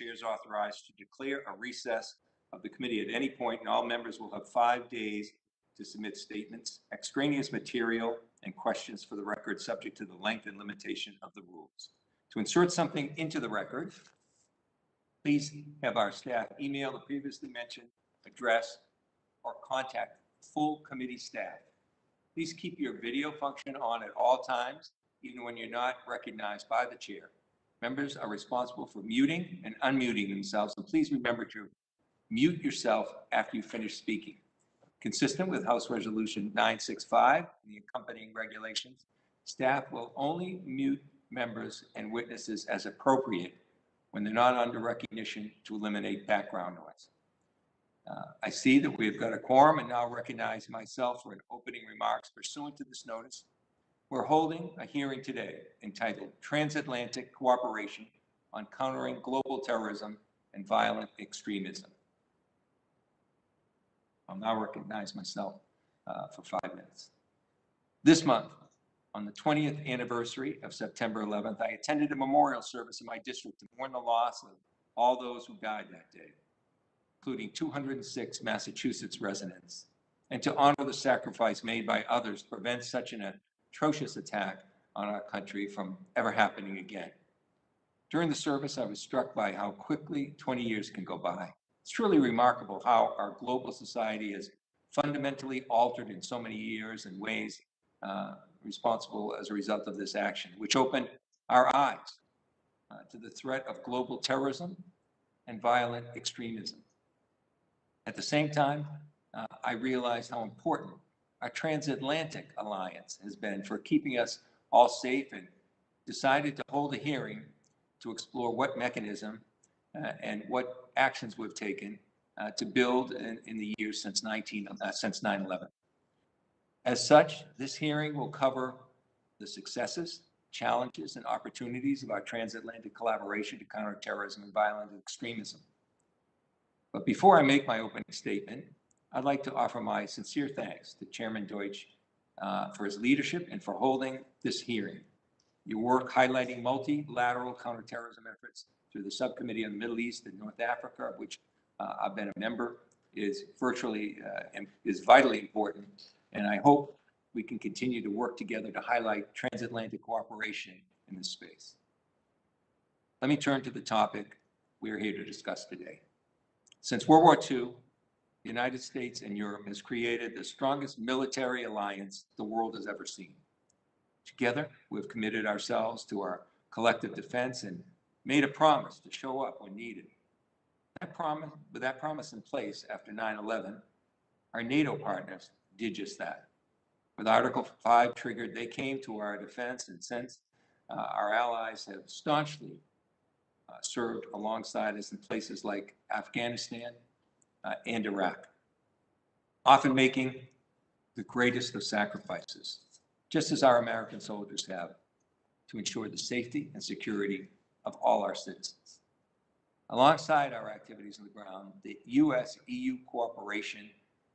chair is authorized to declare a recess of the committee at any point, and all members will have 5 days to submit statements, extraneous material, and questions for the record, subject to the length and limitation of the rules. To insert something into the record, please have our staff email the previously mentioned address or contact full committee staff. Please keep your video function on at all times, even when you're not recognized by the chair. Members are responsible for muting and unmuting themselves, so please remember to mute yourself after you finish speaking. Consistent with House Resolution 965 and the accompanying regulations, staff will only mute members and witnesses as appropriate when they're not under recognition to eliminate background noise. I see that we've got a quorum and now recognize myself for an opening remarks pursuant to this notice. We're holding a hearing today entitled Transatlantic Cooperation on Countering Global Terrorism and Violent Extremism. I'll now recognize myself for 5 minutes. This month, on the 20th anniversary of September 11th, I attended a memorial service in my district to mourn the loss of all those who died that day, including 206 Massachusetts residents, and to honor the sacrifice made by others to prevent such an atrocious attack on our country from ever happening again. During the service, I was struck by how quickly 20 years can go by. It's truly remarkable how our global society has fundamentally altered in so many years in ways responsible as a result of this action, which opened our eyes to the threat of global terrorism and violent extremism. At the same time, I realized how important our transatlantic alliance has been for keeping us all safe, and decided to hold a hearing to explore what mechanism and what actions we've taken to build in the years since 9/11. As such, this hearing will cover the successes, challenges, and opportunities of our transatlantic collaboration to counter terrorism and violent extremism. But before I make my opening statement, I'd like to offer my sincere thanks to Chairman Deutch for his leadership and for holding this hearing. Your work highlighting multilateral counterterrorism efforts through the Subcommittee on the Middle East and North Africa, of which I've been a member, is vitally important. And I hope we can continue to work together to highlight transatlantic cooperation in this space. Let me turn to the topic we are here to discuss today. Since World War II, the United States and Europe has created the strongest military alliance the world has ever seen. Together, we've committed ourselves to our collective defense and made a promise to show up when needed. With that promise in place after 9/11, our NATO partners did just that. With Article 5 triggered, they came to our defense, and since our allies have staunchly served alongside us in places like Afghanistan and Iraq, often making the greatest of sacrifices, just as our American soldiers have, to ensure the safety and security of all our citizens. Alongside our activities on the ground, the US-EU cooperation,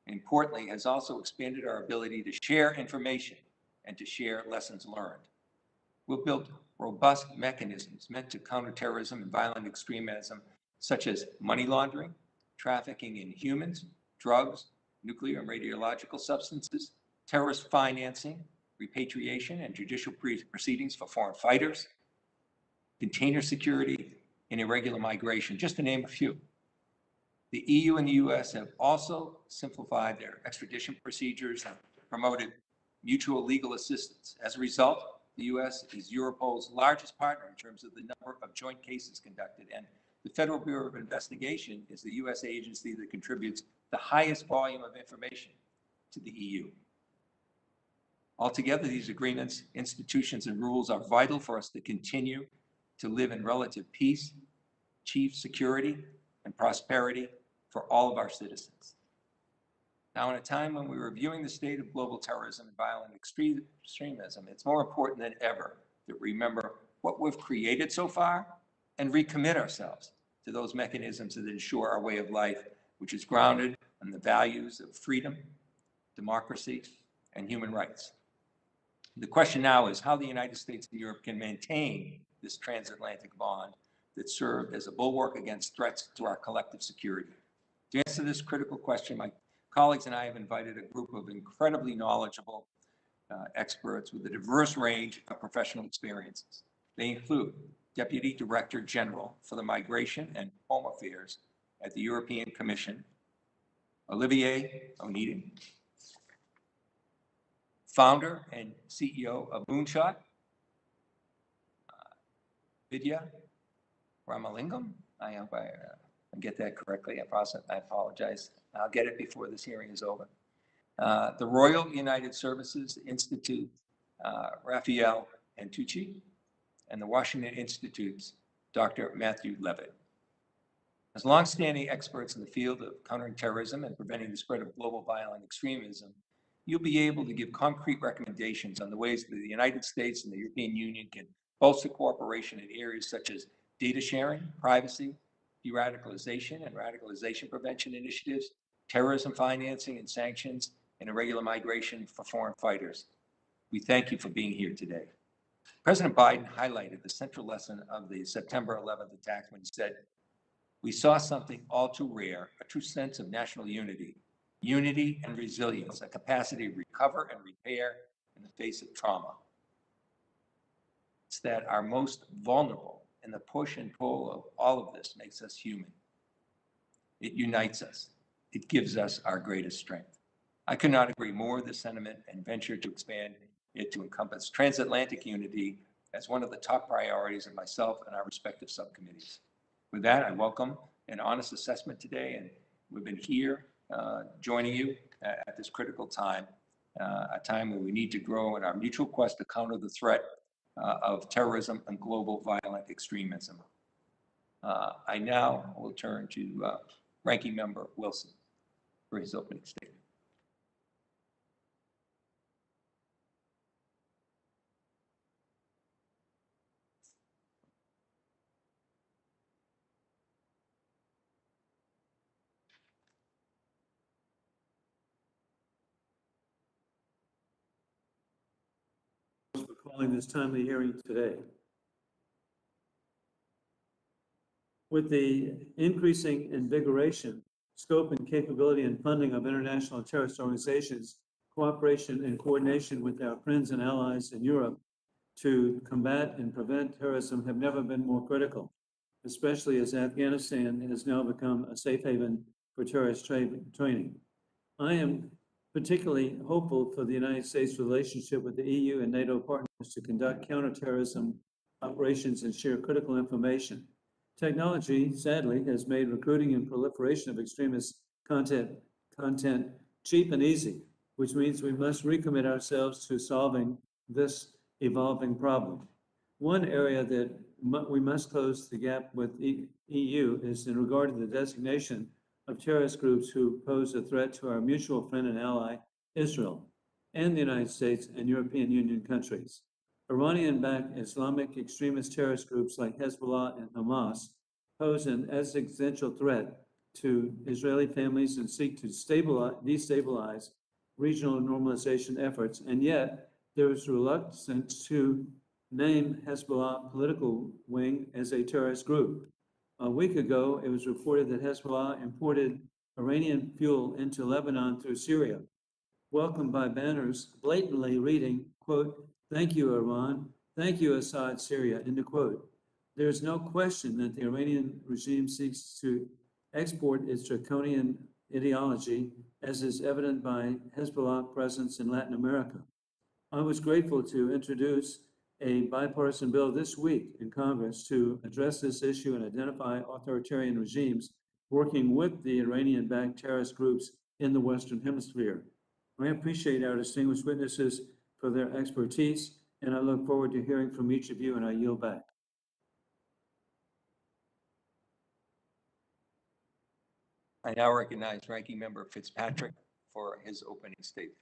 importantly, has also expanded our ability to share information and to share lessons learned. We've built robust mechanisms meant to counter terrorism and violent extremism, such as money laundering, trafficking in humans, drugs, nuclear and radiological substances, terrorist financing, repatriation and judicial proceedings for foreign fighters, container security, and irregular migration, just to name a few. The EU and the US have also simplified their extradition procedures and promoted mutual legal assistance. As a result, the US is Europol's largest partner in terms of the number of joint cases conducted, and the Federal Bureau of Investigation is the US agency that contributes the highest volume of information to the EU. Altogether, these agreements, institutions, and rules are vital for us to continue to live in relative peace, achieve security, and prosperity for all of our citizens. Now, in a time when we're reviewing the state of global terrorism and violent extremism, it's more important than ever to remember what we've created so far and recommit ourselves to those mechanisms that ensure our way of life, which is grounded in the values of freedom, democracy, and human rights. The question now is how the United States and Europe can maintain this transatlantic bond that served as a bulwark against threats to our collective security. To answer this critical question, my colleagues and I have invited a group of incredibly knowledgeable experts with a diverse range of professional experiences. They include Deputy Director General for the Migration and Home Affairs at the European Commission, Olivier Onidi, founder and CEO of Moonshot, Vidya Ramalingam. I hope I get that correctly. I apologize. I'll get it before this hearing is over. The Royal United Services Institute, Raphael Antucci, and the Washington Institute's Dr. Matthew Levitt. As longstanding experts in the field of countering terrorism and preventing the spread of global violent extremism, you'll be able to give concrete recommendations on the ways that the United States and the European Union can bolster cooperation in areas such as data sharing, privacy, de-radicalization and radicalization prevention initiatives, terrorism financing and sanctions, and irregular migration for foreign fighters. We thank you for being here today. President Biden highlighted the central lesson of the September 11th attacks when he said, "We saw something all too rare, a true sense of national unity and resilience, a capacity to recover and repair in the face of trauma." It's that our most vulnerable and the push and pull of all of this makes us human. It unites us. It gives us our greatest strength. I could not agree more with this sentiment and venture to expand it to encompass transatlantic unity as one of the top priorities of myself and our respective subcommittees. With that, I welcome an honest assessment today, and we've been here joining you at this critical time, a time where we need to grow in our mutual quest to counter the threat of terrorism and global violent extremism. I now will turn to Ranking Member Wilson for his opening statement. For calling this timely hearing today. With the increasing invigoration, scope, and capability and funding of international terrorist organizations, cooperation and coordination with our friends and allies in Europe to combat and prevent terrorism have never been more critical, especially as Afghanistan has now become a safe haven for terrorist training. I am particularly hopeful for the United States' relationship with the EU and NATO partners to conduct counterterrorism operations and share critical information. Technology, sadly, has made recruiting and proliferation of extremist content cheap and easy, which means we must recommit ourselves to solving this evolving problem. One area that we must close the gap with EU is in regard to the designation of terrorist groups who pose a threat to our mutual friend and ally, Israel, and the United States and European Union countries. Iranian-backed Islamic extremist terrorist groups like Hezbollah and Hamas pose an existential threat to Israeli families and seek to destabilize regional normalization efforts, and yet there is reluctance to name Hezbollah political wing as a terrorist group. A week ago, it was reported that Hezbollah imported Iranian fuel into Lebanon through Syria, welcomed by banners blatantly reading, quote, "Thank you, Iran. Thank you, Assad, Syria," end of quote. There is no question that the Iranian regime seeks to export its draconian ideology, as is evident by Hezbollah presence in Latin America. I was grateful to introduce a bipartisan bill this week in Congress to address this issue and identify authoritarian regimes working with the Iranian-backed terrorist groups in the Western Hemisphere. I appreciate our distinguished witnesses for their expertise, and I look forward to hearing from each of you, and I yield back. I now recognize Ranking Member Fitzpatrick for his opening statement.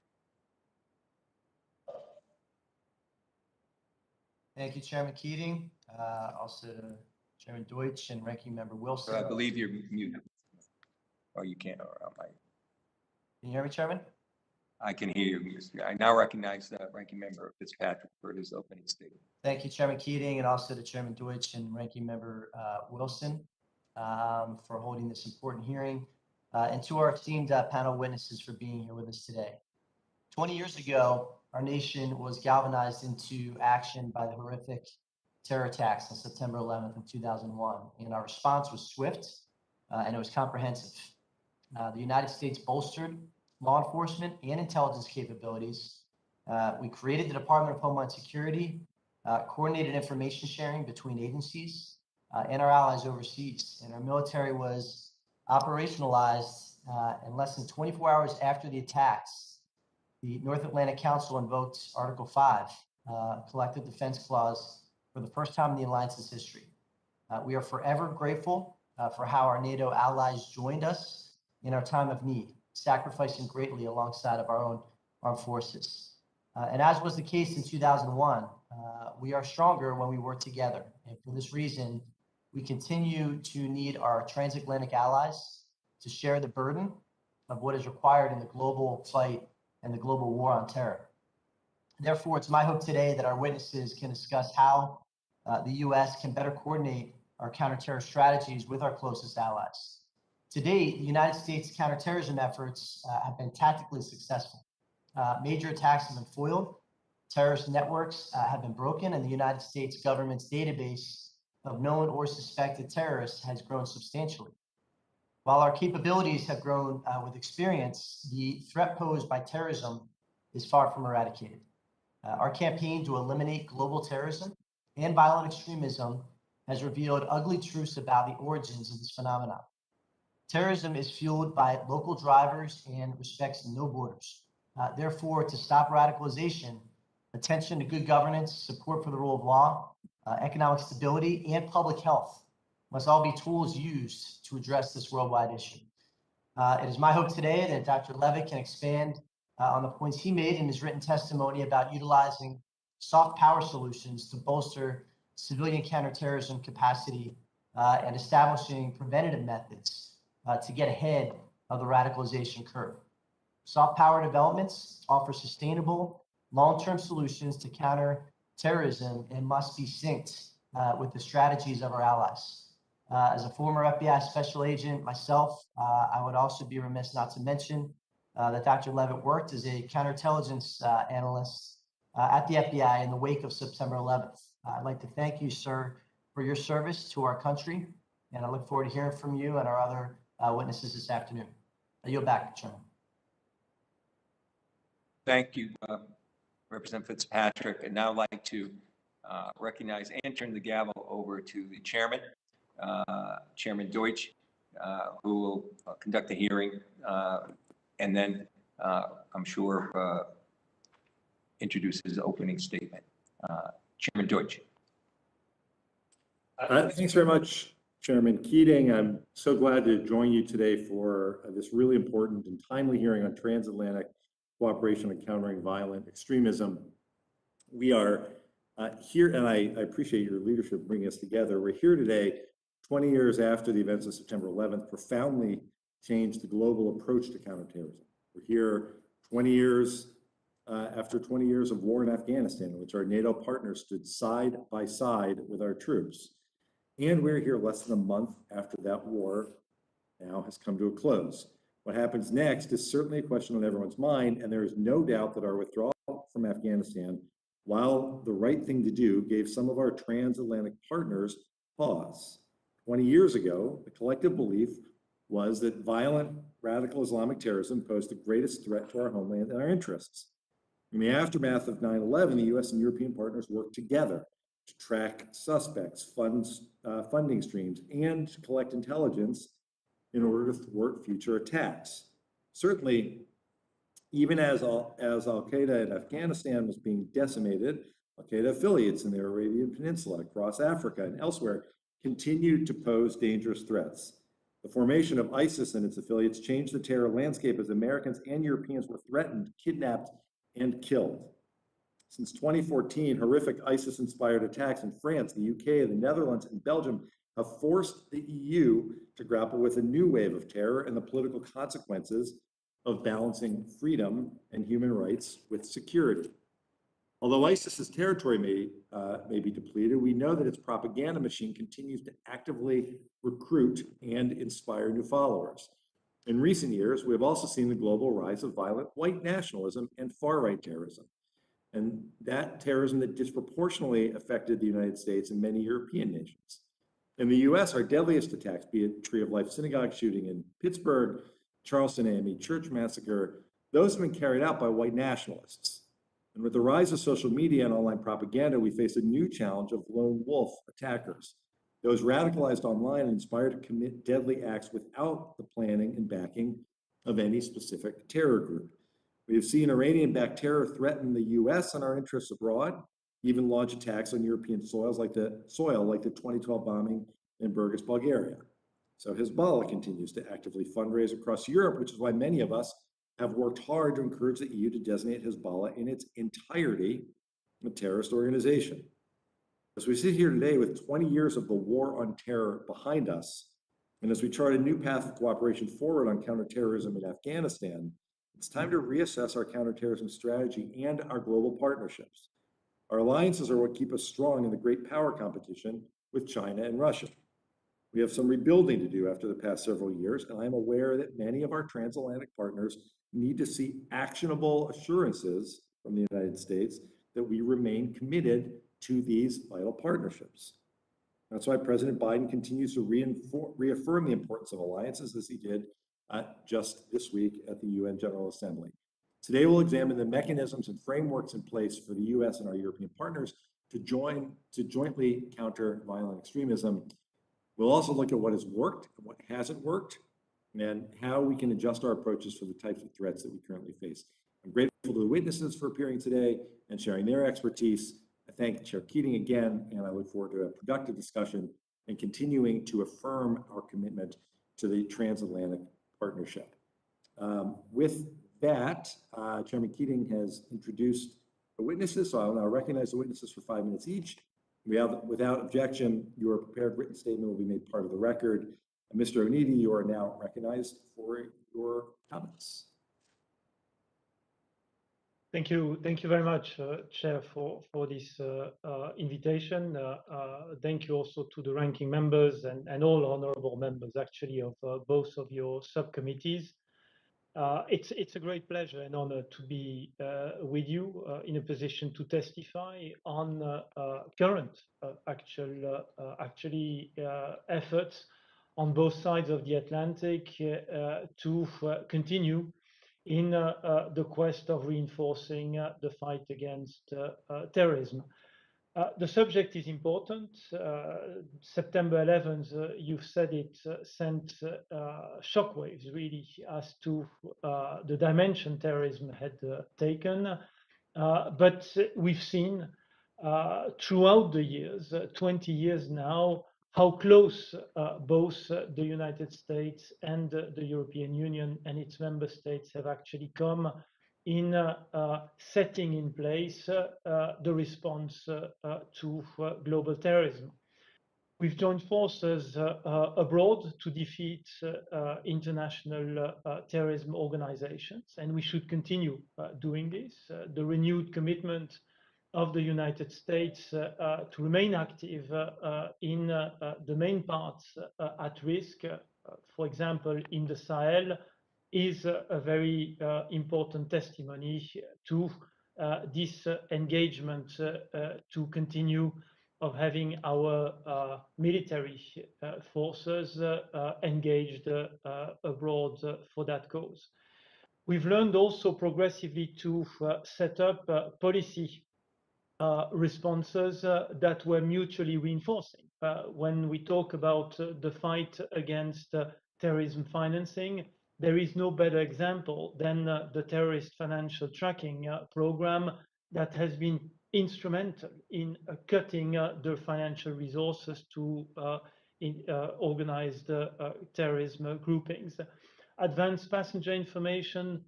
Thank you, Chairman Keating. Also, Chairman Deutch and Ranking Member Wilson. So I believe you're muted. Oh, you can't. Or I might. Can you hear me, Chairman? I can hear you. I now recognize Ranking Member Fitzpatrick for his opening statement. Thank you, Chairman Keating, and also to Chairman Deutch and Ranking Member Wilson for holding this important hearing, and to our esteemed panel witnesses for being here with us today. 20 years ago, our nation was galvanized into action by the horrific terror attacks on September 11th of 2001, and our response was swift and it was comprehensive. The United States bolstered law enforcement and intelligence capabilities. We created the Department of Homeland Security, coordinated information sharing between agencies and our allies overseas. And our military was operationalized in less than 24 hours after the attacks. The North Atlantic Council invoked Article 5, Collective Defense Clause, for the first time in the alliance's history. We are forever grateful for how our NATO allies joined us in our time of need, sacrificing greatly alongside of our own armed forces. And as was the case in 2001, we are stronger when we work together. And for this reason, we continue to need our transatlantic allies to share the burden of what is required in the global fight and the global war on terror. Therefore, it's my hope today that our witnesses can discuss how the U.S. can better coordinate our counterterror strategies with our closest allies. To date, the United States counterterrorism efforts have been tactically successful. Major attacks have been foiled, terrorist networks have been broken, and the United States government's database of known or suspected terrorists has grown substantially. While our capabilities have grown with experience, the threat posed by terrorism is far from eradicated. Our campaign to eliminate global terrorism and violent extremism has revealed ugly truths about the origins of this phenomenon. Terrorism is fueled by local drivers and respects no borders. Therefore, to stop radicalization, attention to good governance, support for the rule of law, economic stability, and public health must all be tools used to address this worldwide issue. It is my hope today that Dr. Levitt can expand on the points he made in his written testimony about utilizing soft power solutions to bolster civilian counterterrorism capacity and establishing preventative methods to get ahead of the radicalization curve. Soft power developments offer sustainable, long-term solutions to counter terrorism and must be synced with the strategies of our allies. As a former FBI special agent myself, I would also be remiss not to mention that Dr. Levitt worked as a counterintelligence analyst at the FBI in the wake of September 11th. I'd like to thank you, sir, for your service to our country, and I look forward to hearing from you and our other witnesses this afternoon. I yield back, Chairman. Thank you, Representative Fitzpatrick. I'd now like to recognize and turn the gavel over to the chairman, Chairman Deutch, who will conduct the hearing, and then I'm sure introduce his opening statement. Chairman Deutch. Thanks very much, Chairman Keating. I'm so glad to join you today for this really important and timely hearing on transatlantic cooperation and countering violent extremism. We are here, and I appreciate your leadership bringing us together. We're here today, 20 years after the events of September 11th profoundly changed the global approach to counterterrorism. We're here 20 years after 20 years of war in Afghanistan, in which our NATO partners stood side by side with our troops. And we're here less than a month after that war now has come to a close. What happens next is certainly a question on everyone's mind, and there is no doubt that our withdrawal from Afghanistan, while the right thing to do, gave some of our transatlantic partners pause. 20 years ago, the collective belief was that violent radical Islamic terrorism posed the greatest threat to our homeland and our interests. In the aftermath of 9/11, the US and European partners worked together to track suspects, funding streams, and to collect intelligence in order to thwart future attacks. Certainly, even as Al-Qaeda in Afghanistan was being decimated, Al-Qaeda affiliates in the Arabian Peninsula, across Africa, and elsewhere continued to pose dangerous threats. The formation of ISIS and its affiliates changed the terror landscape as Americans and Europeans were threatened, kidnapped, and killed. Since 2014, horrific ISIS-inspired attacks in France, the UK, the Netherlands, and Belgium have forced the EU to grapple with a new wave of terror and the political consequences of balancing freedom and human rights with security. Although ISIS's territory may be depleted, we know that its propaganda machine continues to actively recruit and inspire new followers. In recent years, we have also seen the global rise of violent white nationalism and far-right terrorism, and that terrorism that disproportionately affected the United States and many European nations. In the US, our deadliest attacks, be it Tree of Life synagogue shooting in Pittsburgh, Charleston AME church massacre, those have been carried out by white nationalists. And with the rise of social media and online propaganda, we face a new challenge of lone wolf attackers, those radicalized online and inspired to commit deadly acts without the planning and backing of any specific terror group. We have seen Iranian-backed terror threaten the US and our interests abroad, even launch attacks on European soil like the 2012 bombing in Burgas, Bulgaria. So Hezbollah continues to actively fundraise across Europe, which is why many of us have worked hard to encourage the EU to designate Hezbollah in its entirety a terrorist organization. As we sit here today with 20 years of the war on terror behind us, and as we chart a new path of cooperation forward on counterterrorism in Afghanistan, it's time to reassess our counterterrorism strategy and our global partnerships. Our alliances are what keep us strong in the great power competition with China and Russia. We have some rebuilding to do after the past several years, and I'm aware that many of our transatlantic partners need to see actionable assurances from the United States that we remain committed to these vital partnerships. That's why President Biden continues to reaffirm the importance of alliances, as he did just this week at the UN General Assembly. Today, we'll examine the mechanisms and frameworks in place for the US and our European partners to jointly counter violent extremism. We'll also look at what has worked and what hasn't worked, and how we can adjust our approaches for the types of threats that we currently face. I'm grateful to the witnesses for appearing today and sharing their expertise. I thank Chair Keating again, and I look forward to a productive discussion and continuing to affirm our commitment to the transatlantic partnership. With that, Chairman Keating has introduced the witnesses, so I'll now recognize the witnesses for 5 minutes each. Without objection, your prepared written statement will be made part of the record. And Mr. Onidi, you are now recognized for your comments. Thank you very much, Chair, for this invitation. Thank you also to the ranking members and all honorable members, actually, of both of your subcommittees. It's a great pleasure and honor to be with you in a position to testify on current efforts on both sides of the Atlantic to continue in the quest of reinforcing the fight against terrorism. The subject is important. September 11th, you've said it, sent shockwaves really as to the dimension terrorism had taken. But we've seen throughout the years, 20 years now, how close both the United States and the European Union and its member states have actually come in setting in place the response to global terrorism. We've joined forces abroad to defeat international terrorism organizations, and we should continue doing this. The renewed commitment of the United States to remain active in the main parts at risk, for example, in the Sahel, is a very important testimony to this engagement to continue of having our military forces engaged abroad for that cause. We've learned also progressively to set up policy responses that were mutually reinforcing. When we talk about the fight against terrorism financing, there is no better example than the terrorist financial tracking program that has been instrumental in cutting the financial resources to organized terrorism groupings. Advanced passenger information,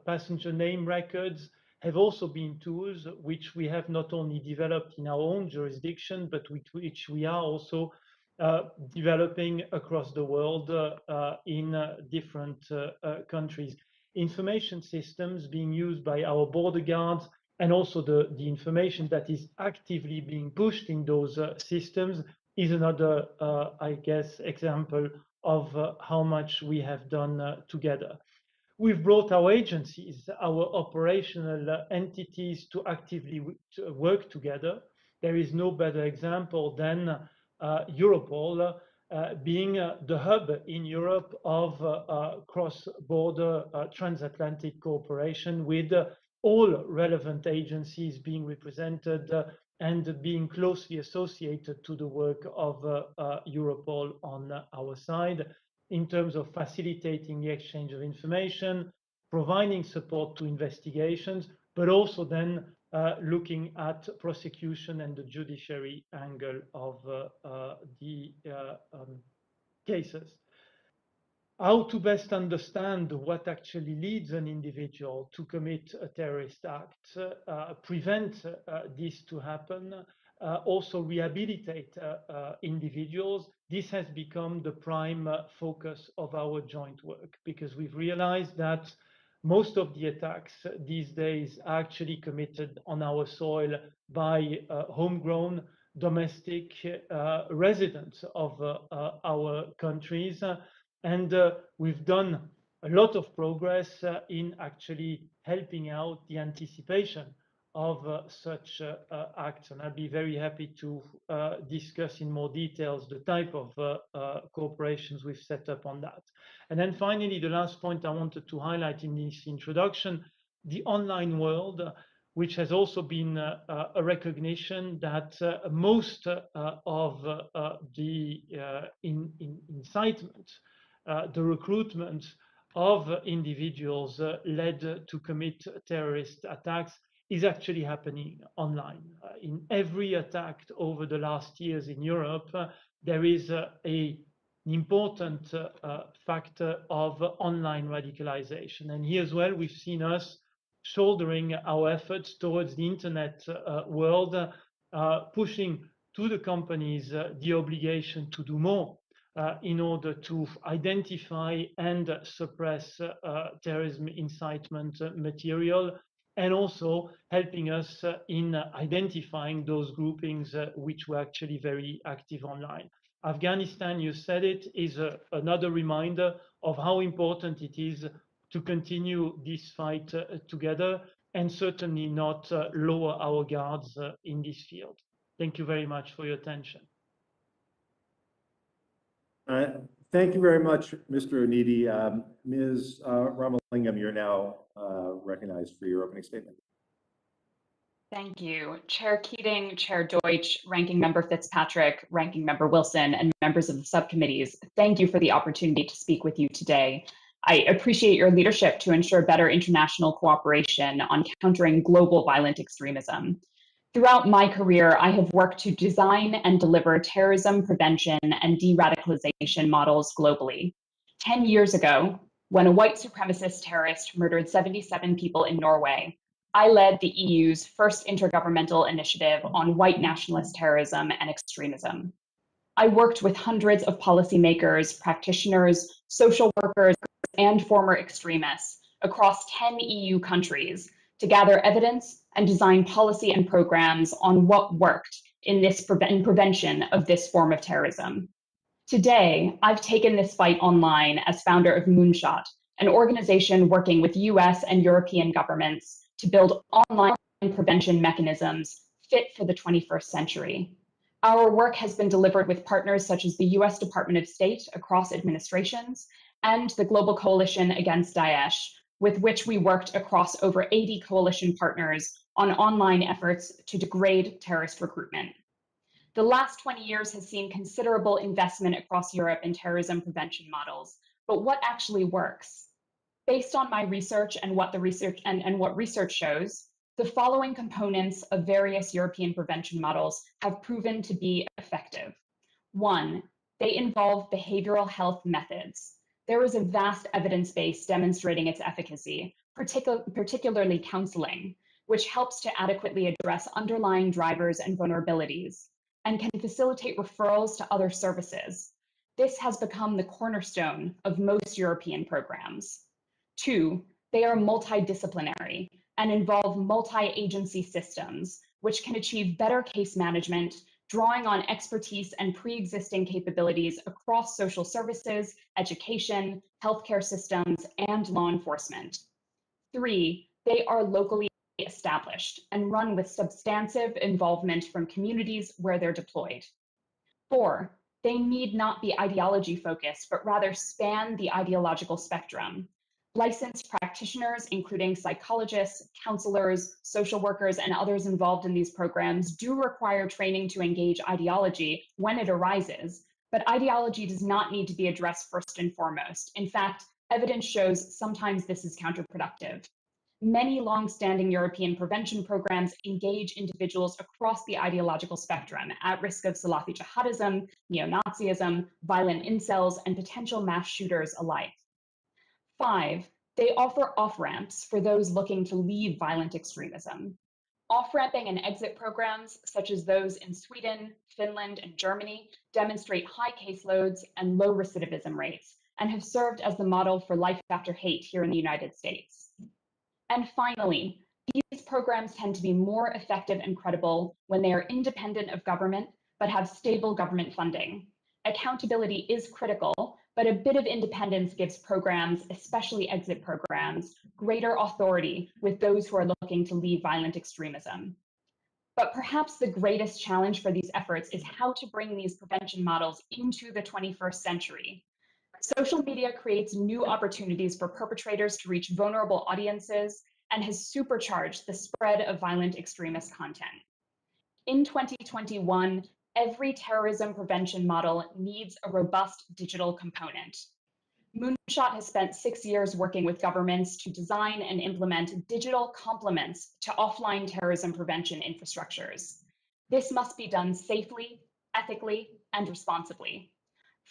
passenger name records have also been tools which we have not only developed in our own jurisdiction, but which we are also developing across the world in different countries. information systems being used by our border guards, and also the information that is actively being pushed in those systems is another, I guess, example of how much we have done together. We've brought our agencies, our operational entities to actively work together. There is no better example than Europol being the hub in Europe of cross-border transatlantic cooperation, with all relevant agencies being represented and being closely associated to the work of Europol on our side, in terms of facilitating the exchange of information, providing support to investigations, but also then looking at prosecution and the judiciary angle of the cases. How to best understand what actually leads an individual to commit a terrorist act, prevent this to happen, also rehabilitate individuals. This has become the prime focus of our joint work, because we've realized that most of the attacks these days are actually committed on our soil by homegrown domestic residents of our countries. And we've done a lot of progress in actually helping out the anticipation of such acts. And I'll be very happy to discuss in more details the type of cooperations we've set up on that. And then finally, the last point I wanted to highlight in this introduction, the online world, which has also been a recognition that most of the incitement, the recruitment of individuals led to commit terrorist attacks is actually happening online. In every attack over the last years in Europe, there is an important factor of online radicalization. And here as well, we've seen us shouldering our efforts towards the internet world, pushing to the companies the obligation to do more in order to identify and suppress terrorism incitement material, and also helping us in identifying those groupings which were actually very active online. Afghanistan, you said it, is another reminder of how important it is to continue this fight together, and certainly not lower our guards in this field. Thank you very much for your attention. Thank you very much, Mr. Onidi. Ms. Ramalingam, you're now recognized for your opening statement. Thank you. Chair Keating, Chair Deutch, Ranking Member Fitzpatrick, Ranking Member Wilson, and members of the subcommittees, thank you for the opportunity to speak with you today. I appreciate your leadership to ensure better international cooperation on countering global violent extremism. Throughout my career, I have worked to design and deliver terrorism prevention and de-radicalization models globally. 10 years ago, when a white supremacist terrorist murdered 77 people in Norway, I led the EU's first intergovernmental initiative on white nationalist terrorism and extremism. I worked with hundreds of policymakers, practitioners, social workers, and former extremists across 10 EU countries to gather evidence and design policy and programs on what worked in this prevention of this form of terrorism. Today, I've taken this fight online as founder of Moonshot, an organization working with US and European governments to build online prevention mechanisms fit for the 21st century. Our work has been delivered with partners such as the US Department of State across administrations and the Global Coalition Against Daesh, with which we worked across over 80 coalition partners on online efforts to degrade terrorist recruitment. The last 20 years has seen considerable investment across Europe in terrorism prevention models, but what actually works? Based on my research and what research shows, the following components of various European prevention models have proven to be effective. One, they involve behavioral health methods. There is a vast evidence base demonstrating its efficacy, particularly counseling, which helps to adequately address underlying drivers and vulnerabilities, and can facilitate referrals to other services. This has become the cornerstone of most European programs. Two, They are multidisciplinary and involve multi-agency systems, which can achieve better case management, drawing on expertise and pre-existing capabilities across social services, education, healthcare systems, and law enforcement. 3, they are locally established and run with substantive involvement from communities where they're deployed. 4, they need not be ideology focused, but rather span the ideological spectrum. Licensed practitioners, including psychologists, counselors, social workers, and others involved in these programs, do require training to engage ideology when it arises, but ideology does not need to be addressed first and foremost. In fact, evidence shows sometimes this is counterproductive. Many long-standing European prevention programs engage individuals across the ideological spectrum at risk of Salafi jihadism, neo-Nazism, violent incels, and potential mass shooters alike. 5, they offer off-ramps for those looking to leave violent extremism. Off-ramping and exit programs, such as those in Sweden, Finland, and Germany, demonstrate high caseloads and low recidivism rates, and have served as the model for life after hate here in the United States. And finally, these programs tend to be more effective and credible when they are independent of government, but have stable government funding. Accountability is critical, but a bit of independence gives programs, especially exit programs, greater authority with those who are looking to leave violent extremism. But perhaps the greatest challenge for these efforts is how to bring these prevention models into the 21st century. Social media creates new opportunities for perpetrators to reach vulnerable audiences and has supercharged the spread of violent extremist content. In 2021, every terrorism prevention model needs a robust digital component. Moonshot has spent 6 years working with governments to design and implement digital complements to offline terrorism prevention infrastructures. This must be done safely, ethically, and responsibly.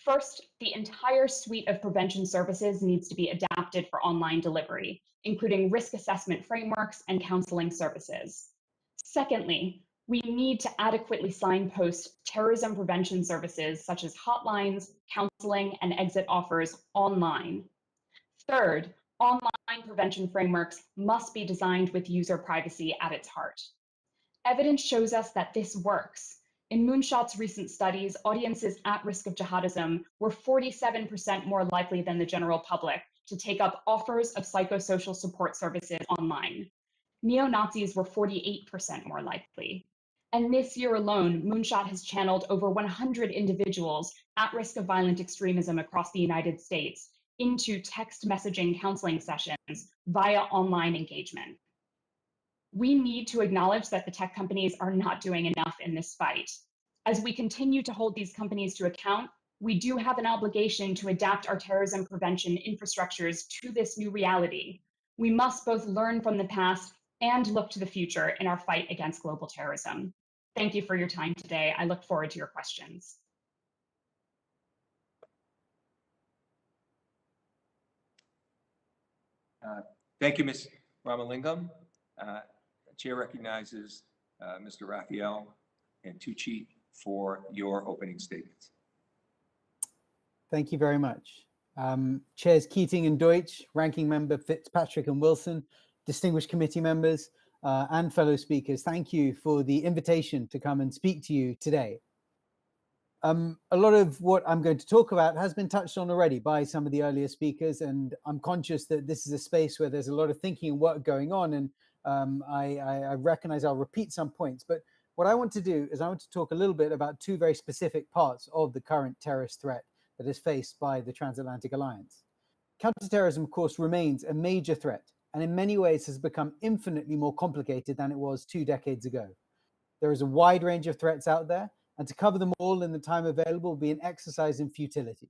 First, the entire suite of prevention services needs to be adapted for online delivery, including risk assessment frameworks and counseling services. Secondly, we need to adequately signpost terrorism prevention services such as hotlines, counseling, and exit offers online. Third, online prevention frameworks must be designed with user privacy at its heart. Evidence shows us that this works. In Moonshot's recent studies, audiences at risk of jihadism were 47% more likely than the general public to take up offers of psychosocial support services online. Neo-Nazis were 48% more likely. And this year alone, Moonshot has channeled over 100 individuals at risk of violent extremism across the United States into text messaging counseling sessions via online engagement. We need to acknowledge that the tech companies are not doing enough in this fight. As we continue to hold these companies to account, we do have an obligation to adapt our terrorism prevention infrastructures to this new reality. We must both learn from the past and look to the future in our fight against global terrorism. Thank you for your time today. I look forward to your questions. Thank you, Ms. Ramalingam. The chair recognizes Mr. Raphael and Tucci for your opening statements. Thank you very much. Chairs Keating and Deutch, Ranking Member Fitzpatrick and Wilson, distinguished committee members, and fellow speakers, thank you for the invitation to come and speak to you today. A lot of what I'm going to talk about has been touched on already by some of the earlier speakers, and I'm conscious that this is a space where there's a lot of thinking and work going on, and I recognize I'll repeat some points, but what I want to do is I want to talk a little bit about two very specific parts of the current terrorist threat that is faced by the Transatlantic Alliance. Counterterrorism, of course, remains a major threat, and in many ways has become infinitely more complicated than it was 2 decades ago. There is a wide range of threats out there, and to cover them all in the time available will be an exercise in futility.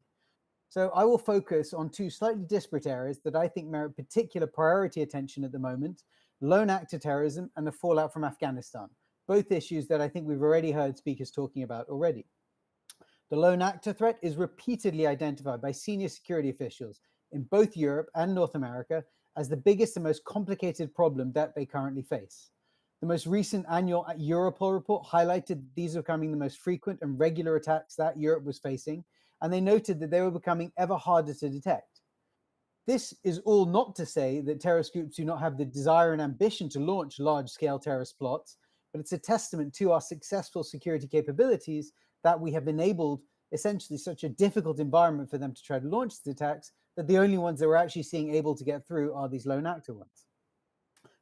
So I will focus on two slightly disparate areas that I think merit particular priority attention at the moment: lone actor terrorism and the fallout from Afghanistan, both issues that I think we've already heard speakers talking about already. The lone actor threat is repeatedly identified by senior security officials in both Europe and North America as the biggest and most complicated problem that they currently face. The most recent annual Europol report highlighted these are becoming the most frequent and regular attacks that Europe was facing, and they noted that they were becoming ever harder to detect. This is all not to say that terrorist groups do not have the desire and ambition to launch large-scale terrorist plots, but it's a testament to our successful security capabilities that we have enabled essentially such a difficult environment for them to try to launch these attacks, that the only ones that we're actually seeing able to get through are these lone actor ones.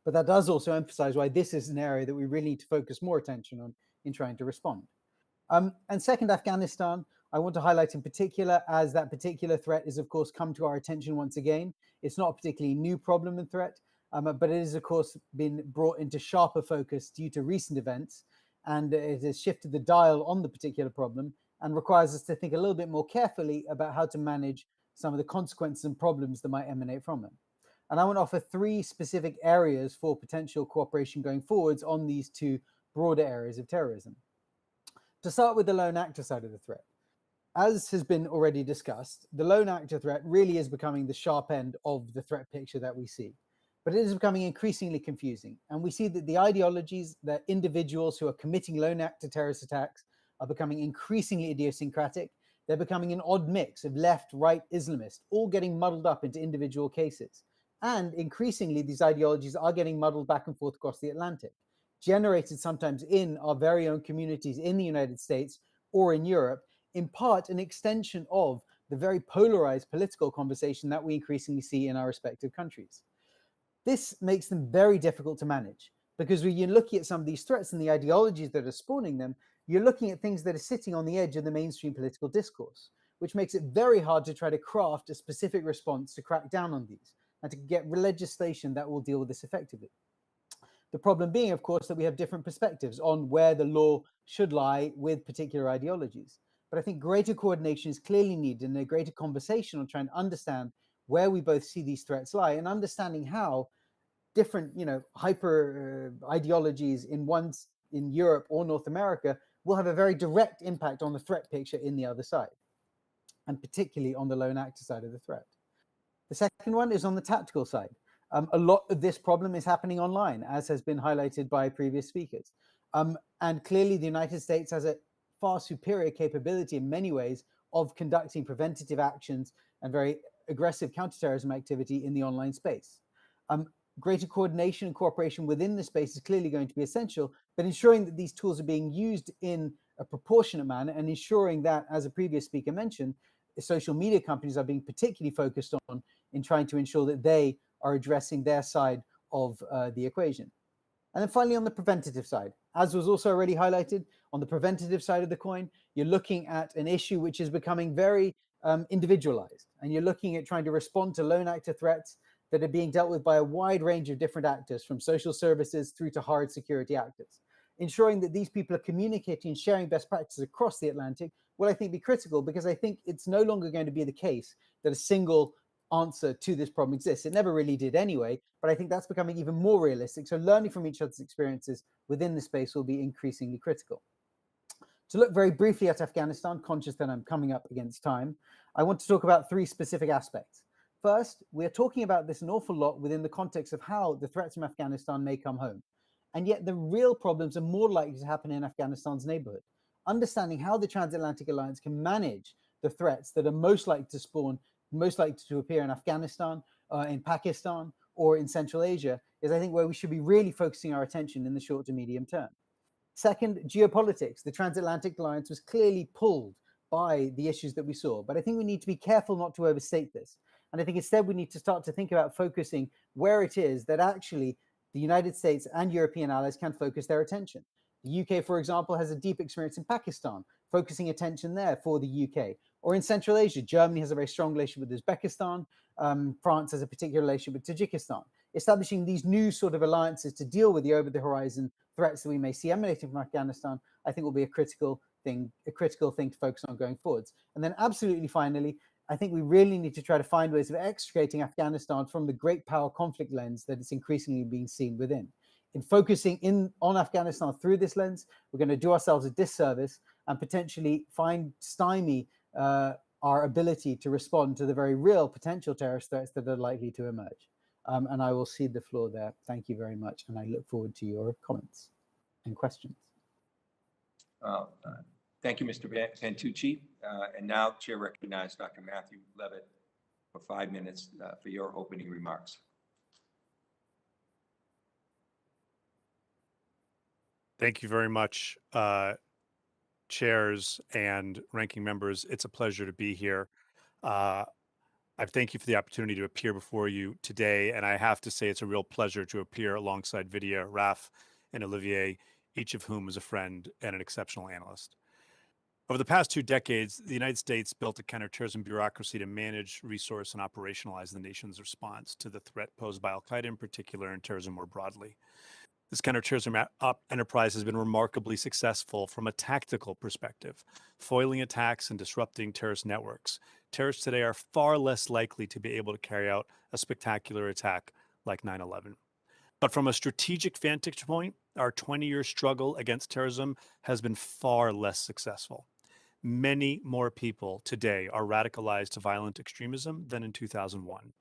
But that does also emphasize why this is an area that we really need to focus more attention on in trying to respond. And second, Afghanistan, I want to highlight in particular, as that particular threat is, of course, come to our attention once again. It's not a particularly new problem and threat, but it has, of course, been brought into sharper focus due to recent events, and it has shifted the dial on the particular problem and requires us to think a little bit more carefully about how to manage some of the consequences and problems that might emanate from it. And I want to offer 3 specific areas for potential cooperation going forwards on these 2 broader areas of terrorism. To start with the lone actor side of the threat. As has been already discussed, the lone actor threat really is becoming the sharp end of the threat picture that we see. But it is becoming increasingly confusing. And we see that the ideologies that individuals who are committing lone actor terrorist attacks are becoming increasingly idiosyncratic. They're becoming an odd mix of left, right, Islamist, all getting muddled up into individual cases. And increasingly, these ideologies are getting muddled back and forth across the Atlantic, generated sometimes in our very own communities in the United States or in Europe, in part an extension of the very polarized political conversation that we increasingly see in our respective countries. This makes them very difficult to manage, because when you're looking at some of these threats and the ideologies that are spawning them, you're looking at things that are sitting on the edge of the mainstream political discourse, which makes it very hard to try to craft a specific response to crack down on these and to get legislation that will deal with this effectively. The problem being, of course, that we have different perspectives on where the law should lie with particular ideologies. But I think greater coordination is clearly needed, and a greater conversation on trying to understand where we both see these threats lie, and understanding how different, hyper ideologies in Europe or North America will have a very direct impact on the threat picture in the other side, and particularly on the lone actor side of the threat. The second one is on the tactical side. A lot of this problem is happening online, as has been highlighted by previous speakers. And clearly the United States has a far superior capability in many ways of conducting preventative actions and very aggressive counterterrorism activity in the online space. Greater coordination and cooperation within the space is clearly going to be essential, but ensuring that these tools are being used in a proportionate manner, and ensuring that, as a previous speaker mentioned, social media companies are being particularly focused on in trying to ensure that they are addressing their side of the equation. And then finally, on the preventative side, as was also already highlighted, on the preventative side of the coin, you're looking at an issue which is becoming very individualized, and you're looking at trying to respond to lone actor threats that are being dealt with by a wide range of different actors, from social services through to hard security actors. Ensuring that these people are communicating and sharing best practices across the Atlantic will, I think, be critical, because I think it's no longer going to be the case that a single answer to this problem exists. It never really did anyway, but I think that's becoming even more realistic. So learning from each other's experiences within the space will be increasingly critical. To look very briefly at Afghanistan, conscious that I'm coming up against time, I want to talk about 3 specific aspects. First, we're talking about this an awful lot within the context of how the threats from Afghanistan may come home. And yet the real problems are more likely to happen in Afghanistan's neighborhood. Understanding how the Transatlantic Alliance can manage the threats that are most likely to spawn, most likely to appear in Afghanistan, in Pakistan, or in Central Asia, is, I think, where we should be really focusing our attention in the short to medium term. Second, geopolitics. The Transatlantic Alliance was clearly pulled by the issues that we saw, but I think we need to be careful not to overstate this. And I think instead we need to start to think about focusing where it is that actually the United States and European allies can focus their attention. The UK, for example, has a deep experience in Pakistan, focusing attention there for the UK. Or in Central Asia, Germany has a very strong relationship with Uzbekistan. France has a particular relationship with Tajikistan. Establishing these new sort of alliances to deal with the over-the-horizon threats that we may see emanating from Afghanistan, I think will be a critical thing to focus on going forwards. And then absolutely finally, I think we really need to try to find ways of extricating Afghanistan from the great power conflict lens that it's increasingly being seen within. In focusing on Afghanistan through this lens, we're going to do ourselves a disservice and potentially stymie our ability to respond to the very real potential terrorist threats that are likely to emerge. And I will cede the floor there. Thank you very much, and I look forward to your comments and questions. Thank you, Mr. Pantucci. And now Chair recognizes Dr. Matthew Levitt for 5 minutes for your opening remarks. Thank you very much, chairs and ranking members. It's a pleasure to be here. I thank you for the opportunity to appear before you today, and I have to say it's a real pleasure to appear alongside Vidya, Raf, and Olivier, each of whom is a friend and an exceptional analyst. Over the past 2 decades, the United States built a counterterrorism bureaucracy to manage, resource, and operationalize the nation's response to the threat posed by al-Qaeda in particular and terrorism more broadly. This counterterrorism enterprise has been remarkably successful from a tactical perspective, foiling attacks and disrupting terrorist networks. Terrorists today are far less likely to be able to carry out a spectacular attack like 9/11. But from a strategic vantage point, our 20-year struggle against terrorism has been far less successful. Many more people today are radicalized to violent extremism than in 2001,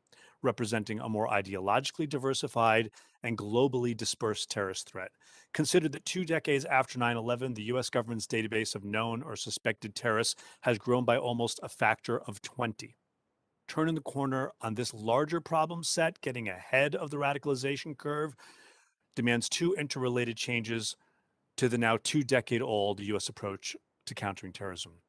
representing a more ideologically diversified and globally dispersed terrorist threat. Consider that 2 decades after 9/11, the US government's database of known or suspected terrorists has grown by almost a factor of 20. Turning the corner on this larger problem set, getting ahead of the radicalization curve, demands 2 interrelated changes to the now 2-decade-old US approach to countering terrorism.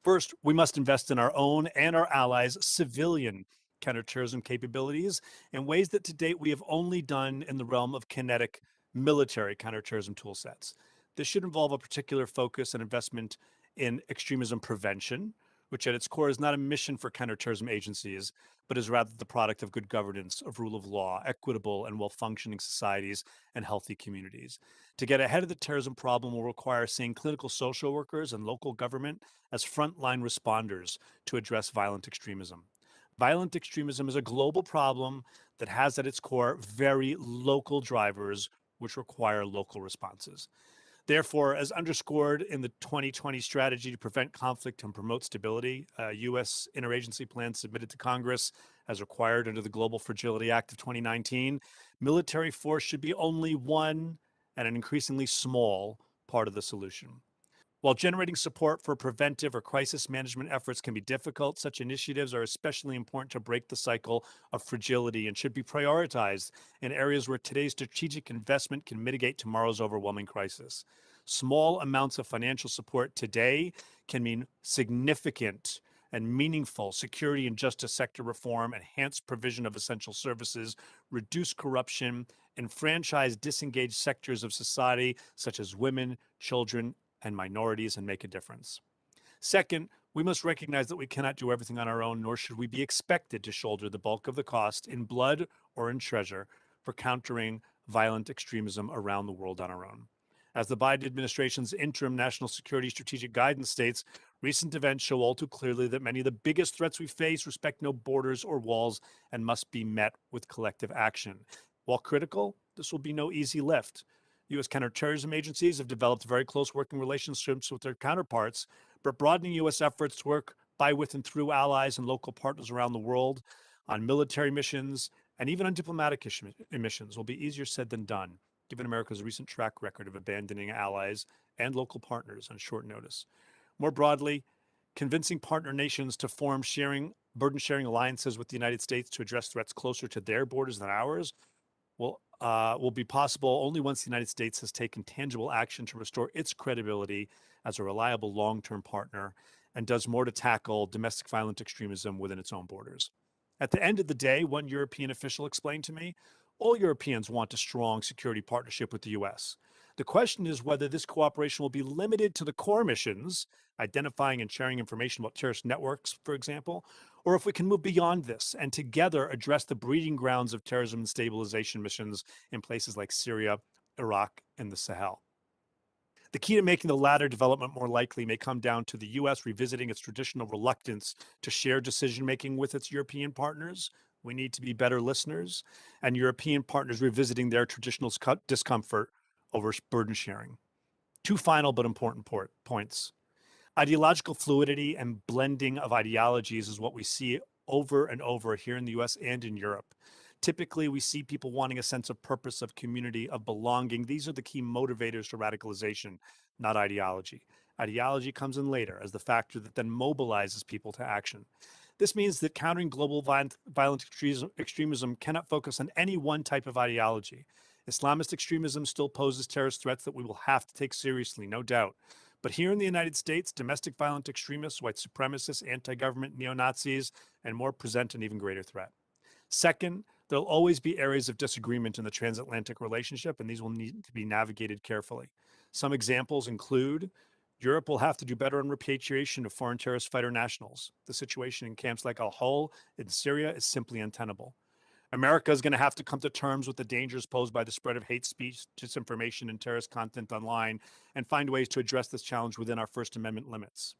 First, we must invest in our own and our allies' civilian counterterrorism capabilities in ways that to date we have only done in the realm of kinetic military counterterrorism tool sets. This should involve a particular focus and investment in extremism prevention, which at its core is not a mission for counterterrorism agencies, but is rather the product of good governance, of rule of law, equitable and well-functioning societies, and healthy communities. To get ahead of the terrorism problem will require seeing clinical social workers and local government as frontline responders to address violent extremism. Violent extremism is a global problem that has at its core very local drivers which require local responses. Therefore, as underscored in the 2020 strategy to prevent conflict and promote stability, a U.S. interagency plan submitted to Congress as required under the Global Fragility Act of 2019, military force should be only one and an increasingly small part of the solution. While generating support for preventive or crisis management efforts can be difficult, such initiatives are especially important to break the cycle of fragility and should be prioritized in areas where today's strategic investment can mitigate tomorrow's overwhelming crisis. Small amounts of financial support today can mean significant and meaningful security and justice sector reform, enhanced provision of essential services, reduce corruption, enfranchise disengaged sectors of society such as women, children, and minorities, and make a difference. Second, we must recognize that we cannot do everything on our own, nor should we be expected to shoulder the bulk of the cost in blood or in treasure for countering violent extremism around the world on our own. As the Biden administration's interim national security strategic guidance states, recent events show all too clearly that many of the biggest threats we face respect no borders or walls and must be met with collective action. While critical, this will be no easy lift. U.S. counterterrorism agencies have developed very close working relationships with their counterparts, but broadening U.S. efforts to work by, with, and through allies and local partners around the world on military missions and even on diplomatic missions will be easier said than done, given America's recent track record of abandoning allies and local partners on short notice. More broadly, convincing partner nations to form burden-sharing alliances with the United States to address threats closer to their borders than ours will be possible only once the United States has taken tangible action to restore its credibility as a reliable long-term partner and does more to tackle domestic violent extremism within its own borders. At the end of the day, one European official explained to me, all Europeans want a strong security partnership with the U.S. The question is whether this cooperation will be limited to the core missions, identifying and sharing information about terrorist networks, for example, or if we can move beyond this and together address the breeding grounds of terrorism and stabilization missions in places like Syria, Iraq, and the Sahel. The key to making the latter development more likely may come down to the U.S. revisiting its traditional reluctance to share decision-making with its European partners. We need to be better listeners, and European partners revisiting their traditional discomfort over burden sharing. 2 final but important points. Ideological fluidity and blending of ideologies is what we see over and over here in the US and in Europe. Typically, we see people wanting a sense of purpose, of community, of belonging. These are the key motivators to radicalization, not ideology. Ideology comes in later as the factor that then mobilizes people to action. This means that countering global violent extremism cannot focus on any one type of ideology. Islamist extremism still poses terrorist threats that we will have to take seriously, no doubt. But here in the United States, domestic violent extremists, white supremacists, anti-government neo-Nazis, and more present an even greater threat. Second, there'll always be areas of disagreement in the transatlantic relationship, and these will need to be navigated carefully. Some examples include Europe will have to do better on repatriation of foreign terrorist fighter nationals. The situation in camps like Al-Hol in Syria is simply untenable. America is going to have to come to terms with the dangers posed by the spread of hate speech, disinformation, and terrorist content online, and find ways to address this challenge within our First Amendment limits.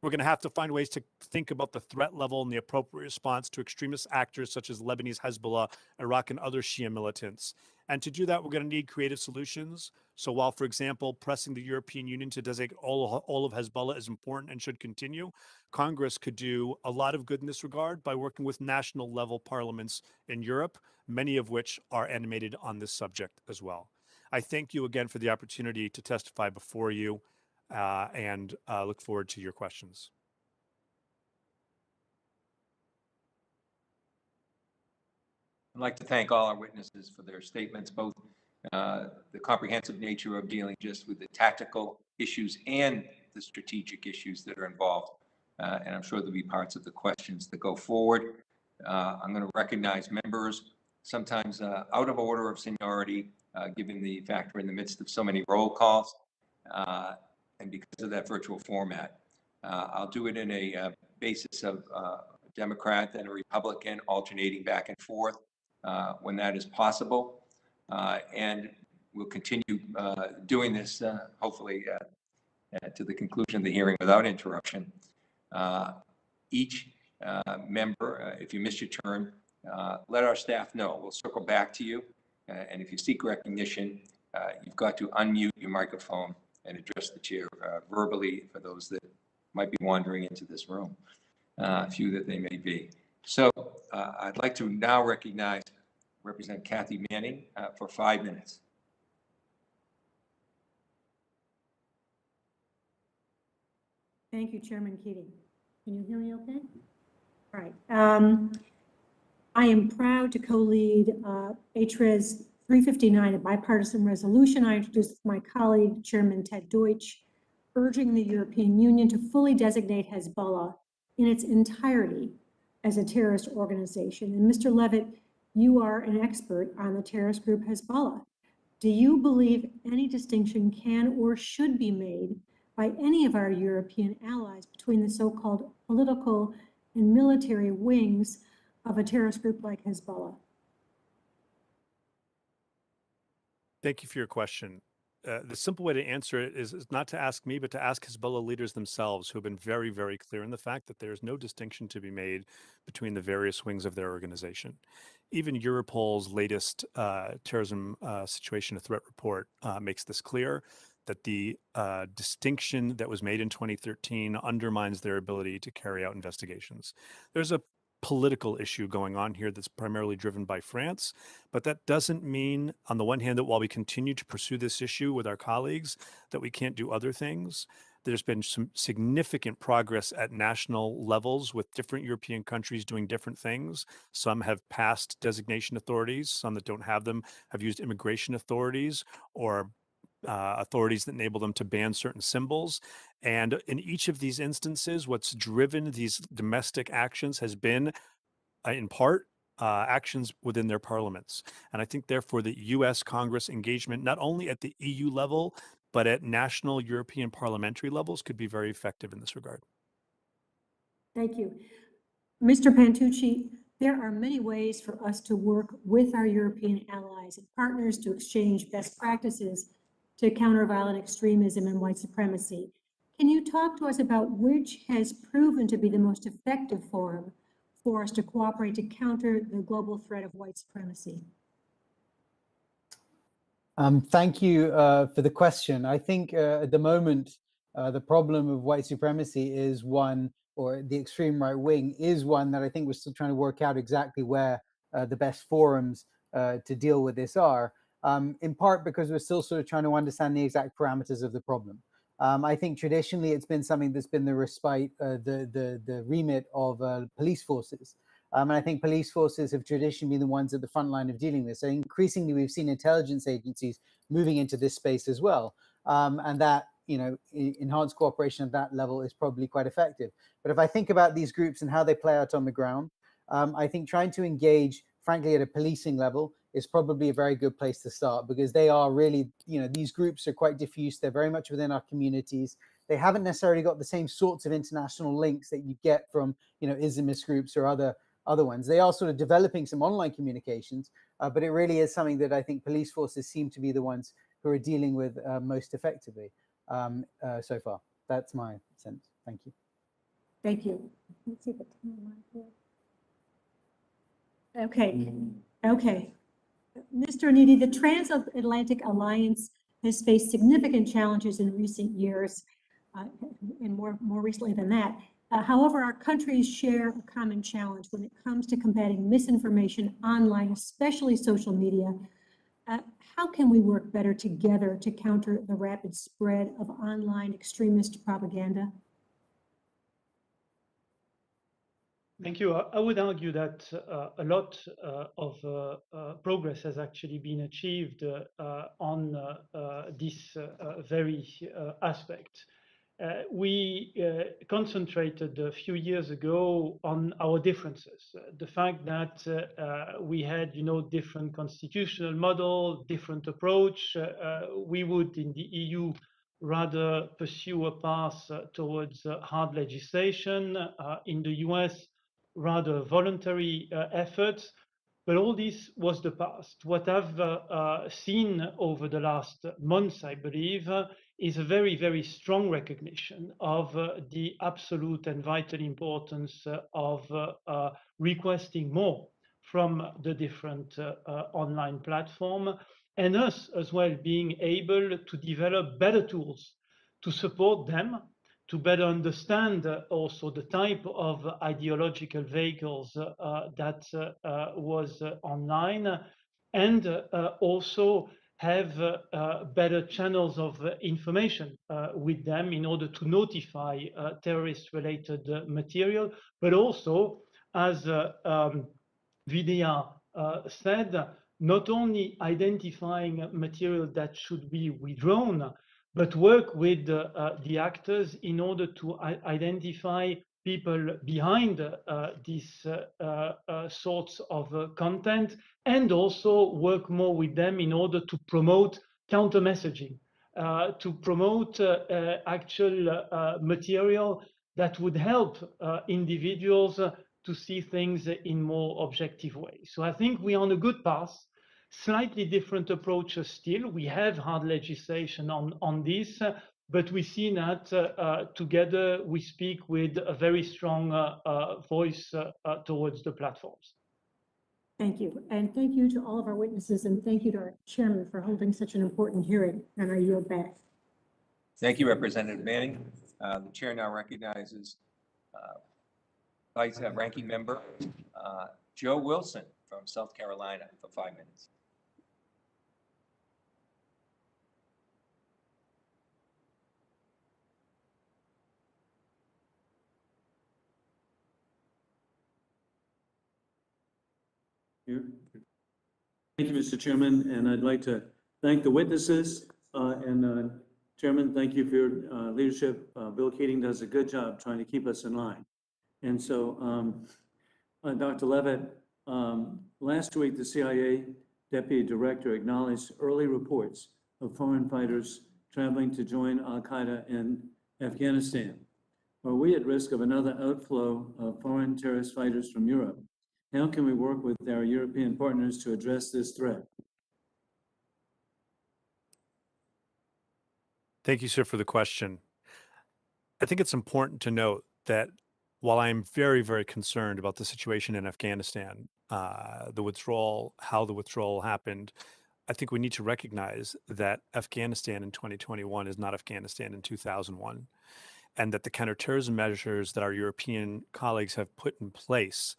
We're going to have to find ways to think about the threat level and the appropriate response to extremist actors such as Lebanese Hezbollah, Iraq, and other Shia militants. And to do that, we're going to need creative solutions. So while, for example, pressing the European Union to designate all of Hezbollah is important and should continue, Congress could do a lot of good in this regard by working with national level parliaments in Europe, many of which are animated on this subject as well. I thank you again for the opportunity to testify before you. And look forward to your questions. I'd like to thank all our witnesses for their statements, both the comprehensive nature of dealing just with the tactical issues and the strategic issues that are involved. And I'm sure there'll be parts of the questions that go forward. I'm going to recognize members, sometimes out of order of seniority, given the fact we're in the midst of so many roll calls. And because of that virtual format, I'll do it in a basis of a Democrat and a Republican alternating back and forth when that is possible. And we'll continue doing this, hopefully, to the conclusion of the hearing without interruption. Each member, if you miss your turn, let our staff know. We'll circle back to you. And if you seek recognition, you've got to unmute your microphone and address the chair verbally for those that might be wandering into this room, few that they may be. So I'd like to now represent Kathy Manning for 5 minutes. Thank you, Chairman Keating. Can you hear me okay? All right. I am proud to co-lead HRES 359, a bipartisan resolution I introduced with my colleague, Chairman Ted Deutch, urging the European Union to fully designate Hezbollah in its entirety as a terrorist organization. And Mr. Levitt, you are an expert on the terrorist group Hezbollah. Do you believe any distinction can or should be made by any of our European allies between the so-called political and military wings of a terrorist group like Hezbollah? Thank you for your question. The simple way to answer it is not to ask me, but to ask Hezbollah leaders themselves, who have been very, very clear in the fact that there is no distinction to be made between the various wings of their organization. Even Europol's latest terrorism situation and threat report makes this clear, that the distinction that was made in 2013 undermines their ability to carry out investigations. There's a political issue going on here that's primarily driven by France, but that doesn't mean, on the one hand, that while we continue to pursue this issue with our colleagues, that we can't do other things. There's been some significant progress at national levels with different European countries doing different things. Some have passed designation authorities, some that don't have them have used immigration authorities or authorities that enable them to ban certain symbols. And in each of these instances, what's driven these domestic actions has been, in part, actions within their parliaments. And I think, therefore, the U.S. Congress engagement, not only at the EU level, but at national European parliamentary levels, could be very effective in this regard. Thank you. Mr. Pantucci, there are many ways for us to work with our European allies and partners to exchange best practices to counter violent extremism and white supremacy. Can you talk to us about which has proven to be the most effective forum for us to cooperate to counter the global threat of white supremacy? Thank you for the question. I think at the moment, the problem of white supremacy is one, or the extreme right wing is one that I think we're still trying to work out exactly where the best forums to deal with this are. In part because we're still sort of trying to understand the exact parameters of the problem. I think traditionally it's been something that's been the respite, the remit of police forces. And I think police forces have traditionally been the ones at the front line of dealing with this. So increasingly, we've seen intelligence agencies moving into this space as well. And that, enhanced cooperation at that level is probably quite effective. But if I think about these groups and how they play out on the ground, I think trying to engage, frankly, at a policing level is probably a very good place to start, because they are really, these groups are quite diffuse. They're very much within our communities. They haven't necessarily got the same sorts of international links that you get from, Islamist groups or other ones. They are sort of developing some online communications, but it really is something that I think police forces seem to be the ones who are dealing with most effectively so far. That's my sense. Thank you. Thank you. Let's see the timeline here. Okay. Mr. Onidi, the Transatlantic Alliance has faced significant challenges in recent years, and more recently than that. However, our countries share a common challenge when it comes to combating misinformation online, especially social media. How can we work better together to counter the rapid spread of online extremist propaganda? Thank you. I would argue that a lot of progress has actually been achieved on this very aspect. We concentrated a few years ago on our differences. The fact that we had, different constitutional model, different approach. We would, in the EU, rather pursue a path towards hard legislation. In the US, rather voluntary efforts. But all this was the past. What I've seen over the last months, I believe, is a very, very strong recognition of the absolute and vital importance of requesting more from the different online platform, and us as well being able to develop better tools to support them, to better understand also the type of ideological vehicles that was online, and also have better channels of information with them in order to notify terrorist-related material, but also, as Vidya said, not only identifying material that should be withdrawn, but work with the actors in order to identify people behind these sorts of content, and also work more with them in order to promote counter-messaging, to promote actual material that would help individuals to see things in more objective ways. So I think we're on a good path. Slightly different approaches still. We have hard legislation on this, but we see that together we speak with a very strong voice towards the platforms. Thank you. And thank you to all of our witnesses, and thank you to our chairman for holding such an important hearing. And I yield back. Thank you, Representative Manning. The chair now recognizes Ranking Member Joe Wilson from South Carolina for 5 minutes. Thank you, Mr. Chairman, and I'd like to thank the witnesses and Chairman, thank you for your leadership. Bill Keating does a good job trying to keep us in line. And so, Dr. Levitt, last week the CIA Deputy Director acknowledged early reports of foreign fighters traveling to join Al-Qaeda in Afghanistan. Are we at risk of another outflow of foreign terrorist fighters from Europe? How can we work with our European partners to address this threat? Thank you, sir, for the question. I think it's important to note that while I'm very, very concerned about the situation in Afghanistan, the withdrawal, how the withdrawal happened, I think we need to recognize that Afghanistan in 2021 is not Afghanistan in 2001, and that the counterterrorism measures that our European colleagues have put in place,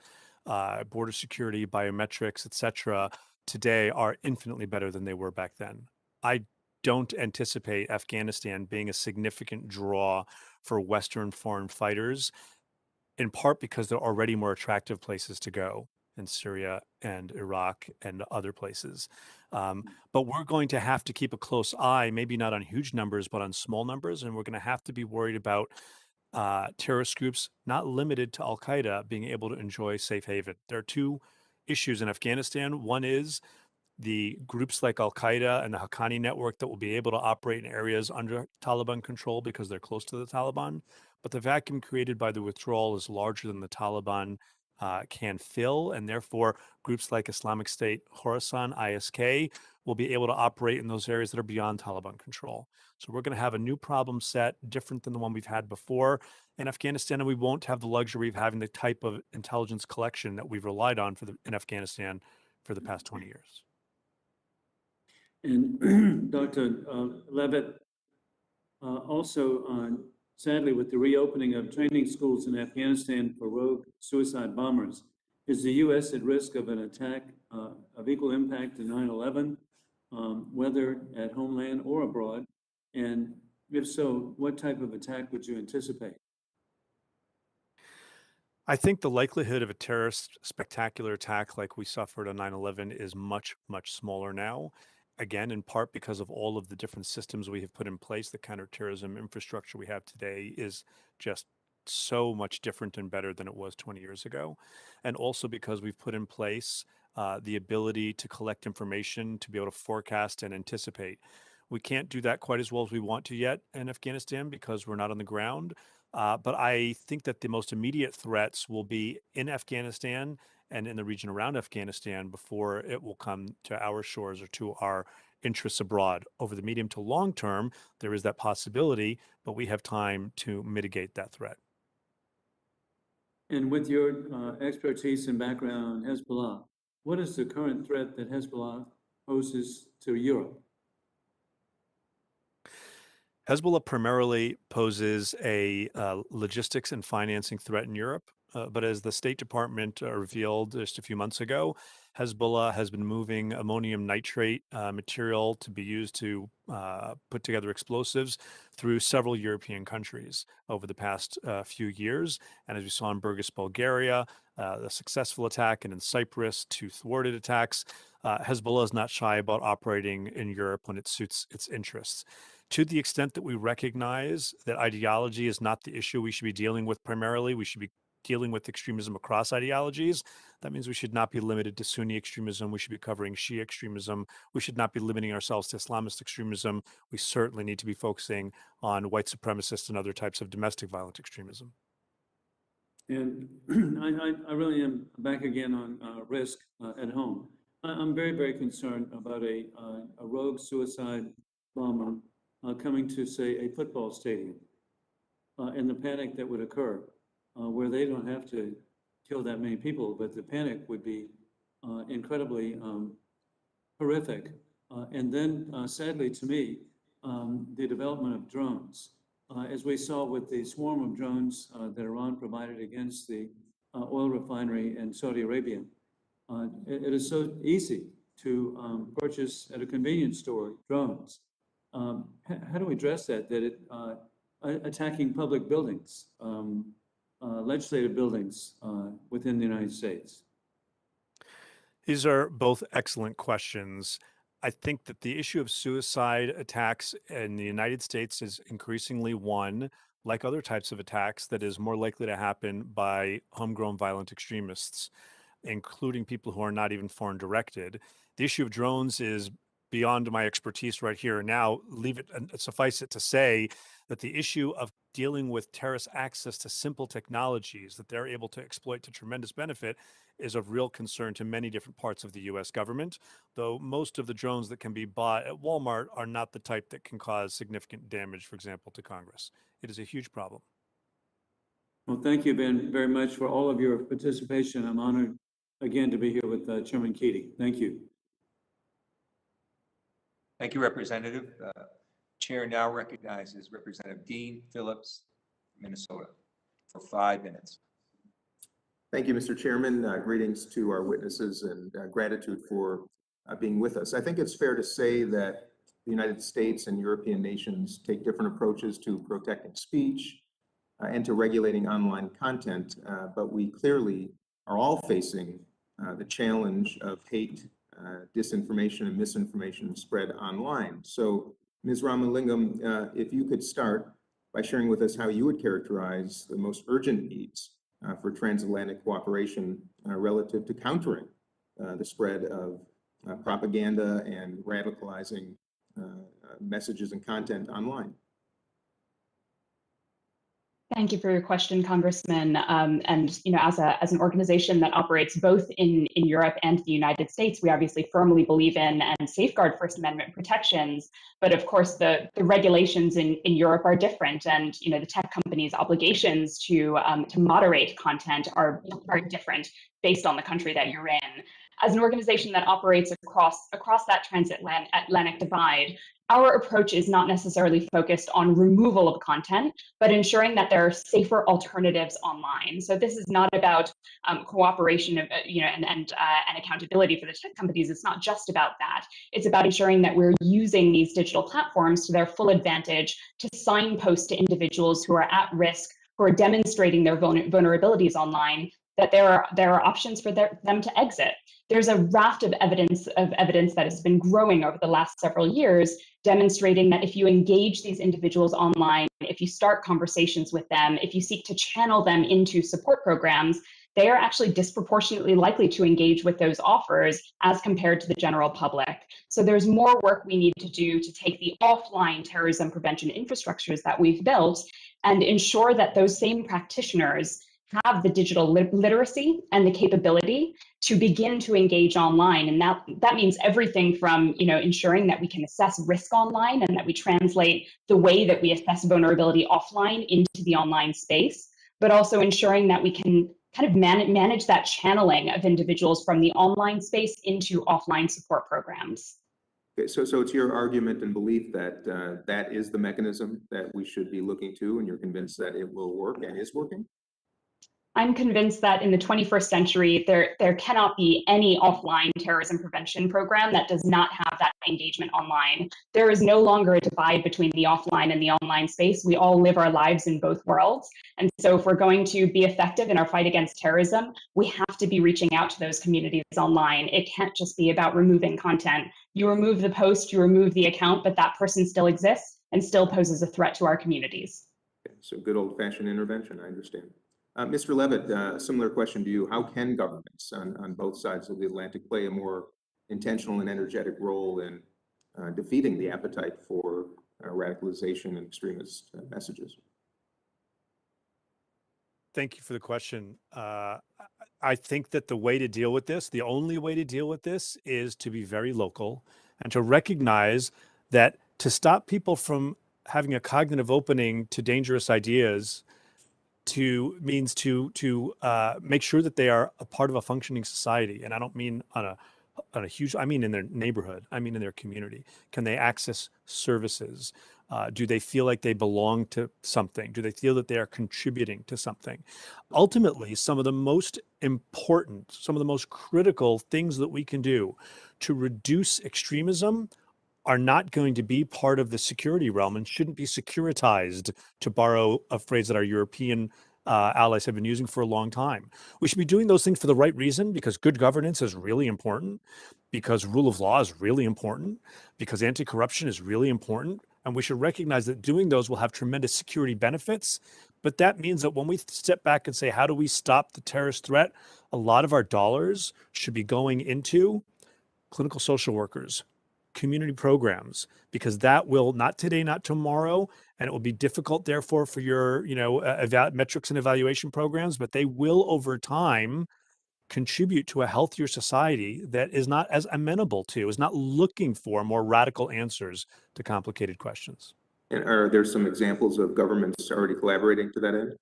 border security, biometrics, etc., today are infinitely better than they were back then. I don't anticipate Afghanistan being a significant draw for Western foreign fighters, in part because there are already more attractive places to go in Syria and Iraq and other places. But we're going to have to keep a close eye, maybe not on huge numbers, but on small numbers. And we're going to have to be worried about terrorist groups, not limited to Al-Qaeda, being able to enjoy safe haven. There are two issues in Afghanistan. One is the groups like Al-Qaeda and the Haqqani network that will be able to operate in areas under Taliban control because they're close to the Taliban. But the vacuum created by the withdrawal is larger than the Taliban can fill, and therefore groups like Islamic State, Khorasan, ISK, will be able to operate in those areas that are beyond Taliban control. So we're going to have a new problem set, different than the one we've had before in Afghanistan, and we won't have the luxury of having the type of intelligence collection that we've relied on in Afghanistan for the past 20 years. And Dr. Levitt, also sadly, with the reopening of training schools in Afghanistan for rogue suicide bombers, is the U.S. at risk of an attack of equal impact to 9/11, whether at homeland or abroad? And if so, what type of attack would you anticipate? I think the likelihood of a terrorist spectacular attack like we suffered on 9/11 is much, much smaller now. Again, in part because of all of the different systems we have put in place, the counterterrorism infrastructure we have today is just so much different and better than it was 20 years ago. And also because we've put in place the ability to collect information, to be able to forecast and anticipate. We can't do that quite as well as we want to yet in Afghanistan because we're not on the ground. But I think that the most immediate threats will be in Afghanistan and in the region around Afghanistan before it will come to our shores or to our interests abroad. Over the medium to long term, there is that possibility, but we have time to mitigate that threat. And with your expertise and background on Hezbollah, what is the current threat that Hezbollah poses to Europe? Hezbollah primarily poses a logistics and financing threat in Europe. But as the State Department revealed just a few months ago, Hezbollah has been moving ammonium nitrate material to be used to put together explosives through several European countries over the past few years. And as we saw in Burgas, Bulgaria, the successful attack, and in Cyprus, two thwarted attacks, Hezbollah is not shy about operating in Europe when it suits its interests. To the extent that we recognize that ideology is not the issue we should be dealing with primarily, we should be dealing with extremism across ideologies. That means we should not be limited to Sunni extremism. We should be covering Shia extremism. We should not be limiting ourselves to Islamist extremism. We certainly need to be focusing on white supremacist and other types of domestic violent extremism. And I really am back again on risk at home. I'm very, very concerned about a rogue suicide bomber coming to, say, a football stadium and the panic that would occur where they don't have to kill that many people, but the panic would be incredibly horrific. And then, sadly to me, the development of drones. As we saw with the swarm of drones that Iran provided against the oil refinery in Saudi Arabia, it is so easy to purchase at a convenience store drones. How do we address that? That it attacking public buildings, legislative buildings within the United States? These are both excellent questions. I think that the issue of suicide attacks in the United States is increasingly one, like other types of attacks, that is more likely to happen by homegrown violent extremists, including people who are not even foreign directed. The issue of drones is beyond my expertise right here and now. Suffice it to say that the issue of dealing with terrorist access to simple technologies that they're able to exploit to tremendous benefit is of real concern to many different parts of the US government, though most of the drones that can be bought at Walmart are not the type that can cause significant damage, for example, to Congress. It is a huge problem. Well, thank you, Ben, very much for all of your participation. I'm honored again to be here with Chairman Keating. Thank you. Thank you, Representative. Chair now recognizes Representative Dean Phillips, Minnesota, for 5 minutes. Thank you, Mr. Chairman. Greetings to our witnesses and gratitude for being with us. I think it's fair to say that the United States and European nations take different approaches to protecting speech and to regulating online content, but we clearly are all facing the challenge of hate, disinformation, and misinformation spread online. So, Ms. Ramalingam, if you could start by sharing with us how you would characterize the most urgent needs for transatlantic cooperation relative to countering the spread of propaganda and radicalizing messages and content online. Thank you for your question, Congressman. And as an organization that operates both in Europe and the United States, we obviously firmly believe in and safeguard First Amendment protections. But of course, the regulations in Europe are different, and the tech companies' obligations to moderate content are different based on the country that you're in. As an organization that operates across that transatlantic divide, our approach is not necessarily focused on removal of content, but ensuring that there are safer alternatives online. So this is not about cooperation of, and accountability for the tech companies. It's not just about that. It's about ensuring that we're using these digital platforms to their full advantage to signpost to individuals who are at risk, who are demonstrating their vulnerabilities online, that there are options for them to exit. There's a raft of evidence that has been growing over the last several years, demonstrating that if you engage these individuals online, if you start conversations with them, if you seek to channel them into support programs, they are actually disproportionately likely to engage with those offers as compared to the general public. So there's more work we need to do to take the offline terrorism prevention infrastructures that we've built and ensure that those same practitioners have the digital literacy and the capability to begin to engage online. And that means everything from ensuring that we can assess risk online and that we translate the way that we assess vulnerability offline into the online space, but also ensuring that we can kind of manage that channeling of individuals from the online space into offline support programs. Okay, so it's your argument and belief that that is the mechanism that we should be looking to, and you're convinced that it will work and is working? I'm convinced that in the 21st century, there cannot be any offline terrorism prevention program that does not have that engagement online. There is no longer a divide between the offline and the online space. We all live our lives in both worlds. And so if we're going to be effective in our fight against terrorism, we have to be reaching out to those communities online. It can't just be about removing content. You remove the post, you remove the account, but that person still exists and still poses a threat to our communities. Okay, so good old-fashioned intervention, I understand. Mr. Levitt, a similar question to you. How can governments on both sides of the Atlantic play a more intentional and energetic role in defeating the appetite for radicalization and extremist messages? Thank you for the question. I think that the way to deal with this, the only way to deal with this, is to be very local and to recognize that to stop people from having a cognitive opening to dangerous ideas means to make sure that they are a part of a functioning society. And I don't mean on a huge, I mean in their neighborhood, I mean in their community. Can they access services? Do they feel like they belong to something? Do they feel that they are contributing to something? Ultimately, some of the most important, some of the most critical things that we can do to reduce extremism are not going to be part of the security realm and shouldn't be securitized, to borrow a phrase that our European allies have been using for a long time. We should be doing those things for the right reason, because good governance is really important, because rule of law is really important, because anti-corruption is really important. And we should recognize that doing those will have tremendous security benefits. But that means that when we step back and say, how do we stop the terrorist threat? A lot of our dollars should be going into clinical social workers, community programs, because that will, not today, not tomorrow, and it will be difficult, therefore, for your metrics and evaluation programs, but they will over time contribute to a healthier society that is not as amenable to, is not looking for more radical answers to complicated questions. And are there some examples of governments already collaborating to that end?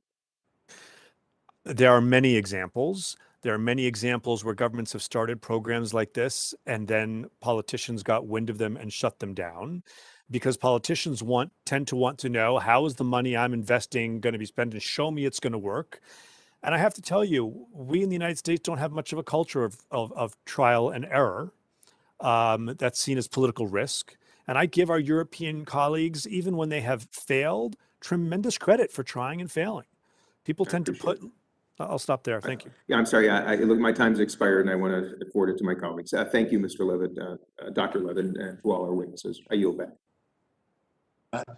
There are many examples. There are many examples where governments have started programs like this, and then politicians got wind of them and shut them down, because politicians tend to want to know, how is the money I'm investing going to be spent, and show me it's going to work. And I have to tell you, we in the United States don't have much of a culture of trial and error. That's seen as political risk. And I give our European colleagues, even when they have failed, tremendous credit for trying and failing. People tend to put, I'll stop there. Thank you. Yeah, I'm sorry. Look, my time's expired and I want to afford it to my colleagues. Thank you, Mr. Levitt, Dr. Levitt, and to all our witnesses. I yield back.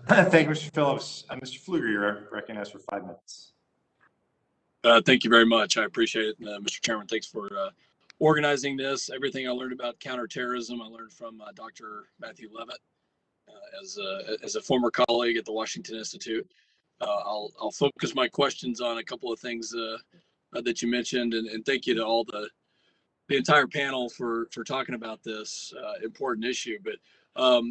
Thank you, Mr. Phillips. Mr. Pfluger, you're recognized for 5 minutes. Thank you very much. I appreciate it, Mr. Chairman. Thanks for organizing this. Everything I learned about counterterrorism, I learned from Dr. Matthew Levitt as a former colleague at the Washington Institute. I'll focus my questions on a couple of things that you mentioned, and thank you to all the entire panel for talking about this important issue. But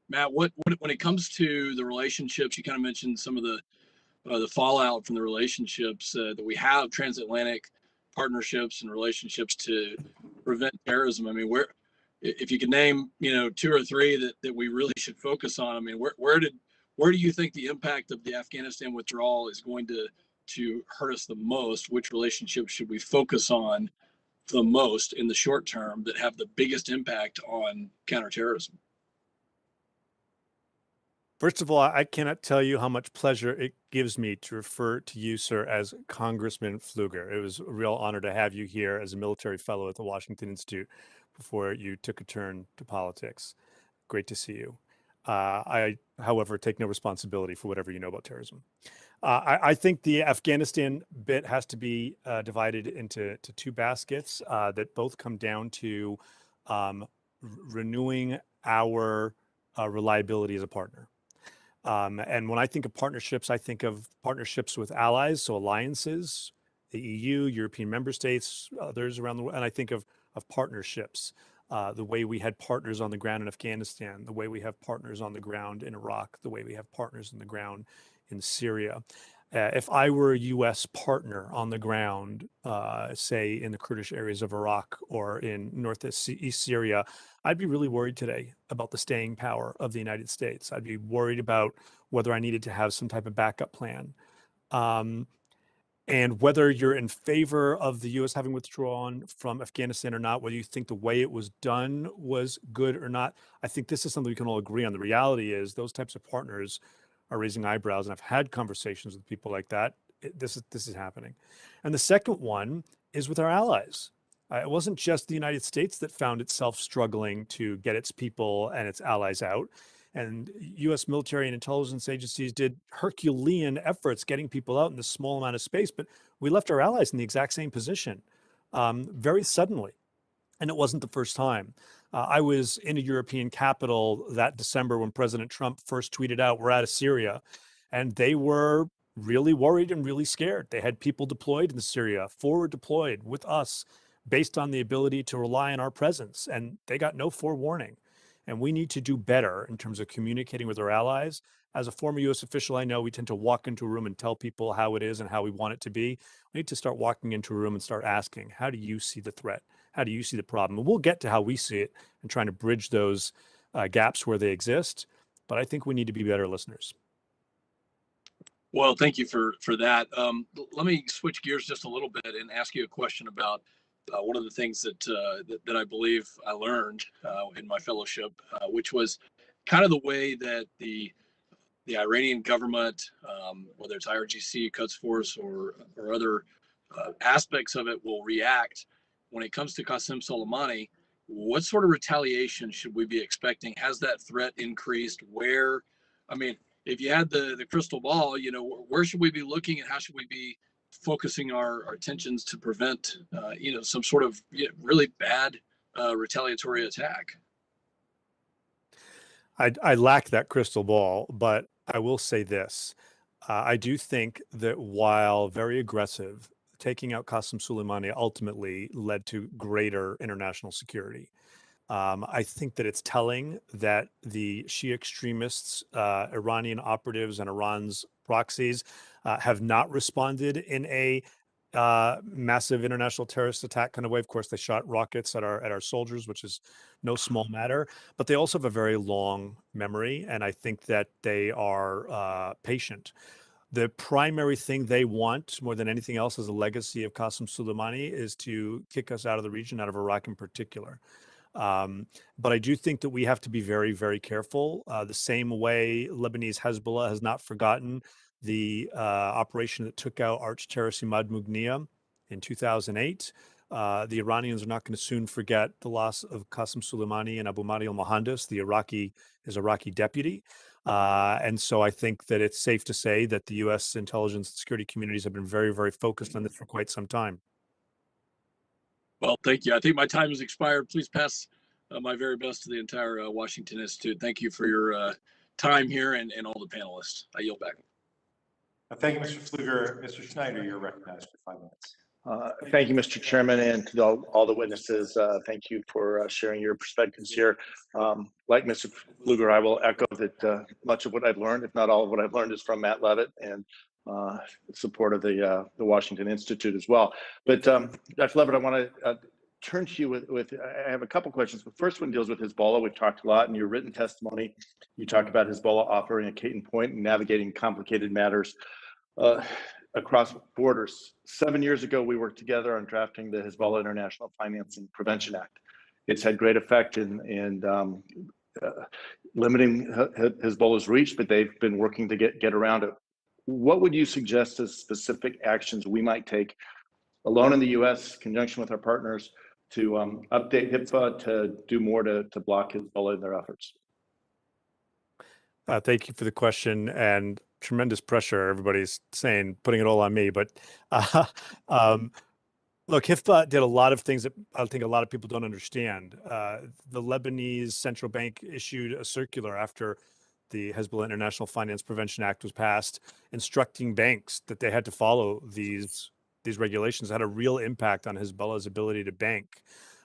Matt, when it comes to the relationships, you kind of mentioned some of the fallout from the relationships that we have, transatlantic partnerships and relationships to prevent terrorism. I mean, if you could name, 2 or 3 that we really should focus on, I mean, where do you think the impact of the Afghanistan withdrawal is going to hurt us the most? Which relationships should we focus on the most in the short term that have the biggest impact on counterterrorism? First of all, I cannot tell you how much pleasure it gives me to refer to you, sir, as Congressman Pfluger. It was a real honor to have you here as a military fellow at the Washington Institute before you took a turn to politics. Great to see you. I, however, take no responsibility for whatever you know about terrorism. I think the Afghanistan bit has to be divided into 2 baskets that both come down to renewing our reliability as a partner. And when I think of partnerships, I think of partnerships with allies, so alliances, the EU, European member states, others around the world. And I think of partnerships, the way we had partners on the ground in Afghanistan, the way we have partners on the ground in Iraq, the way we have partners on the ground in Syria. If I were a U.S. partner on the ground, say in the Kurdish areas of Iraq or in northeast Syria, I'd be really worried today about the staying power of the United States. I'd be worried about whether I needed to have some type of backup plan. And whether you're in favor of the U.S. having withdrawn from Afghanistan or not, whether you think the way it was done was good or not, I think this is something we can all agree on. The reality is those types of partners are raising eyebrows, and I've had conversations with people like that. This is happening. And the second one is with our allies. It wasn't just the United States that found itself struggling to get its people and its allies out. And U.S. military and intelligence agencies did Herculean efforts getting people out in this small amount of space, but we left our allies in the exact same position very suddenly. And it wasn't the first time. I was in a European capital that December when President Trump first tweeted out, "We're out of Syria." And they were really worried and really scared. They had people deployed in Syria, forward deployed with us, based on the ability to rely on our presence. And they got no forewarning. And we need to do better in terms of communicating with our allies. As a former U.S. official, I know we tend to walk into a room and tell people how it is and how we want it to be. We need to start walking into a room and start asking, how do you see the threat? How do you see the problem? And we'll get to how we see it and trying to bridge those gaps where they exist. But I think we need to be better listeners. Well, thank you for that. Let me switch gears just a little bit and ask you a question about one of the things that I believe I learned in my fellowship, which was kind of the way that the Iranian government, whether it's IRGC, Quds Force, or other aspects of it, will react when it comes to Qasem Soleimani. What sort of retaliation should we be expecting? Has that threat increased? If you had the crystal ball, where should we be looking and how should we be focusing our attentions to prevent, some sort of really bad retaliatory attack? I lack that crystal ball, but I will say this. I do think that while very aggressive, taking out Qasem Soleimani ultimately led to greater international security. I think that it's telling that the Shia extremists, Iranian operatives, and Iran's proxies have not responded in a massive international terrorist attack kind of way. Of course, they shot rockets at our soldiers, which is no small matter, but they also have a very long memory, and I think that they are patient. The primary thing they want more than anything else as a legacy of Qasem Soleimani is to kick us out of the region, out of Iraq in particular. But I do think that we have to be very, very careful. The same way Lebanese Hezbollah has not forgotten the operation that took out arch terrorist Imad Mughniya in 2008. The Iranians are not going to soon forget the loss of Qasem Soleimani and Abu Mahdi al-Mohandes, the Iraqi deputy. And so I think that it's safe to say that the U.S. intelligence and security communities have been very, very focused on this for quite some time. Well, thank you. I think my time has expired. Please pass my very best to the entire Washington Institute. Thank you for your time here and all the panelists. I yield back. Thank you, Mr. Pfluger. Mr. Schneider, you're recognized for 5 minutes. Thank you, Mr. Chairman, and to all the witnesses. Thank you for sharing your perspectives here. Like Mr. Pfluger, I will echo that much of what I've learned, if not all of what I've learned, is from Matt Levitt and support of the Washington Institute as well. But Dr. Levitt, I want to turn to you with I have a couple questions. The first one deals with Hezbollah. We've talked a lot in your written testimony. You talked about Hezbollah offering a Keating point and navigating complicated matters across borders. 7 years ago, we worked together on drafting the Hezbollah International Financing Prevention Act. It's had great effect in limiting Hezbollah's reach, but they've been working to get around it. What would you suggest as specific actions we might take alone in the U.S., conjunction with our partners, to update HIPAA to do more to block Hezbollah in their efforts? Thank you for the question, and tremendous pressure. Everybody's putting it all on me, but look, HIPAA did a lot of things that I think a lot of people don't understand. The Lebanese central bank issued a circular after the Hezbollah International Finance Prevention Act was passed, instructing banks that they had to follow these regulations. It had a real impact on Hezbollah's ability to bank.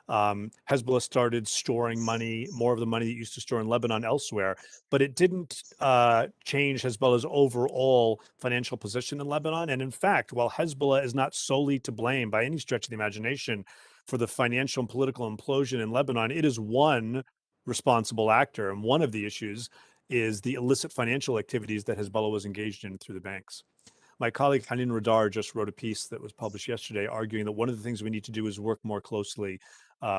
Hezbollah started storing money, more of the money it used to store in Lebanon, elsewhere, but it didn't change Hezbollah's overall financial position in Lebanon. And in fact, while Hezbollah is not solely to blame by any stretch of the imagination for the financial and political implosion in Lebanon, it is one responsible actor. And one of the issues is the illicit financial activities that Hezbollah was engaged in through the banks. My colleague Hanin Radar just wrote a piece that was published yesterday arguing that one of the things we need to do is work more closely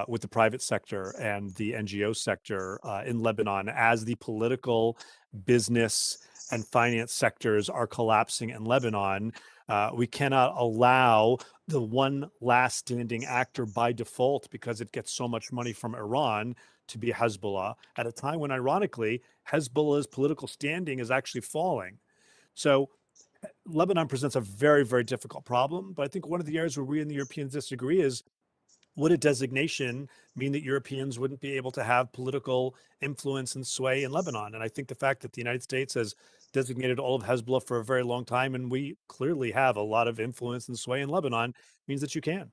with the private sector and the NGO sector in Lebanon as the political, business, and finance sectors are collapsing in Lebanon. We cannot allow the one last standing actor by default, because it gets so much money from Iran, to be Hezbollah at a time when, ironically, Hezbollah's political standing is actually falling. So Lebanon presents a very, very difficult problem. But I think one of the areas where we and the Europeans disagree is, would a designation mean that Europeans wouldn't be able to have political influence and sway in Lebanon? And I think the fact that the United States has designated all of Hezbollah for a very long time, and we clearly have a lot of influence and sway in Lebanon, means that you can.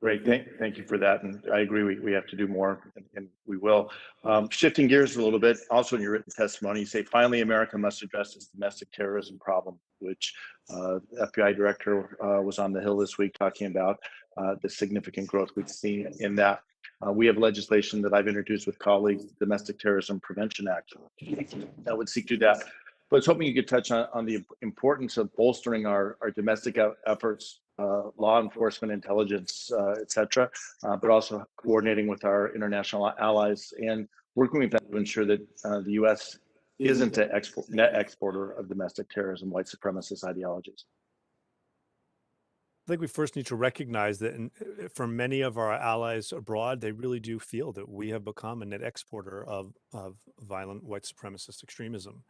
Great, thank you for that, and I agree we have to do more, and we will. Shifting gears a little bit, also in your written testimony, you say, finally, America must address its domestic terrorism problem, which the FBI director was on the Hill this week talking about the significant growth we've seen in that. We have legislation that I've introduced with colleagues, the Domestic Terrorism Prevention Act, that would seek to do that. But I was hoping you could touch on the importance of bolstering our domestic efforts, law enforcement, intelligence, et cetera, but also coordinating with our international allies and working with them to ensure that the U.S. isn't a net exporter of domestic terrorism, white supremacist ideologies. I think we first need to recognize that for many of our allies abroad, they really do feel that we have become a net exporter of violent white supremacist extremism.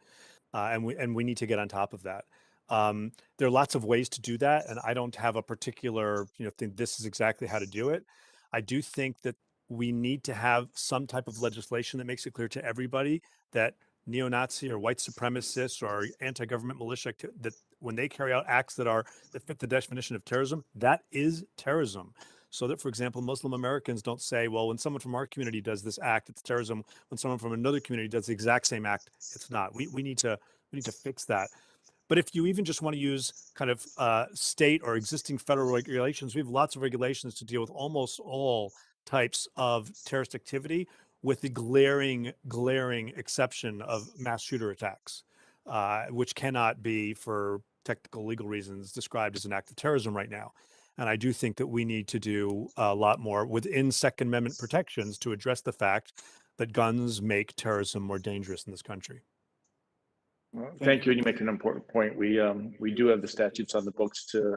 And we need to get on top of that. There are lots of ways to do that, and I don't have a particular think this is exactly how to do it. I do think that we need to have some type of legislation that makes it clear to everybody that neo-Nazi or white supremacists or anti-government militia, that when they carry out acts that fit the definition of terrorism, that is terrorism. So that, for example, Muslim Americans don't say, well, when someone from our community does this act, it's terrorism. When someone from another community does the exact same act, it's not. We need to fix that. But if you even just want to use kind of state or existing federal regulations, we have lots of regulations to deal with almost all types of terrorist activity, with the glaring exception of mass shooter attacks, which cannot be, for technical legal reasons, described as an act of terrorism right now. And I do think that we need to do a lot more within Second Amendment protections to address the fact that guns make terrorism more dangerous in this country. Well, thank you. And you make an important point. We do have the statutes on the books to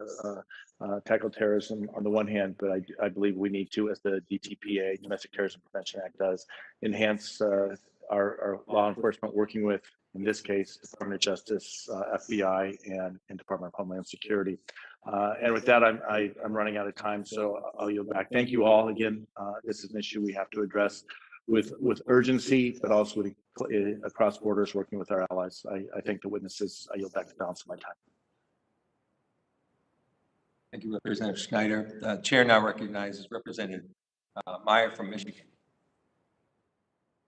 tackle terrorism on the one hand, but I believe we need to, as the DTPA, Domestic Terrorism Prevention Act does, enhance our law enforcement working with, in this case, Department of Justice, FBI, and Department of Homeland Security. And with that, I'm running out of time, so I'll yield back. Thank you all again. This is an issue we have to address with urgency, but also across borders, working with our allies. I thank the witnesses. I yield back the balance of my time. Thank you, Representative Schneider. The chair now recognizes Representative Meyer from Michigan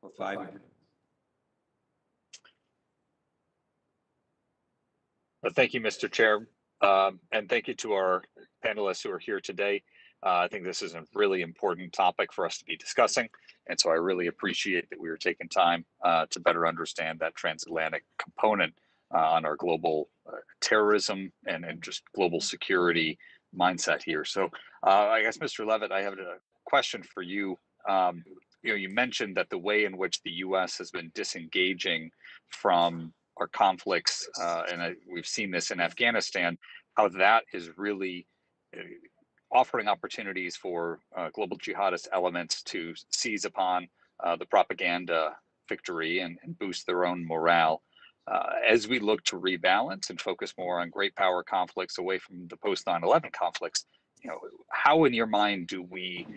for 5 minutes. Well, thank you, Mr. Chair, and thank you to our panelists who are here today. I think this is a really important topic for us to be discussing, and so I really appreciate that we are taking time to better understand that transatlantic component on our global terrorism and just global security mindset here. So I guess, Mr. Levitt, I have a question for you. You mentioned that the way in which the U.S. has been disengaging from our conflicts, and we've seen this in Afghanistan, how that is really offering opportunities for global jihadist elements to seize upon the propaganda victory and boost their own morale. As we look to rebalance and focus more on great power conflicts away from the post 9/11 conflicts, how in your mind do we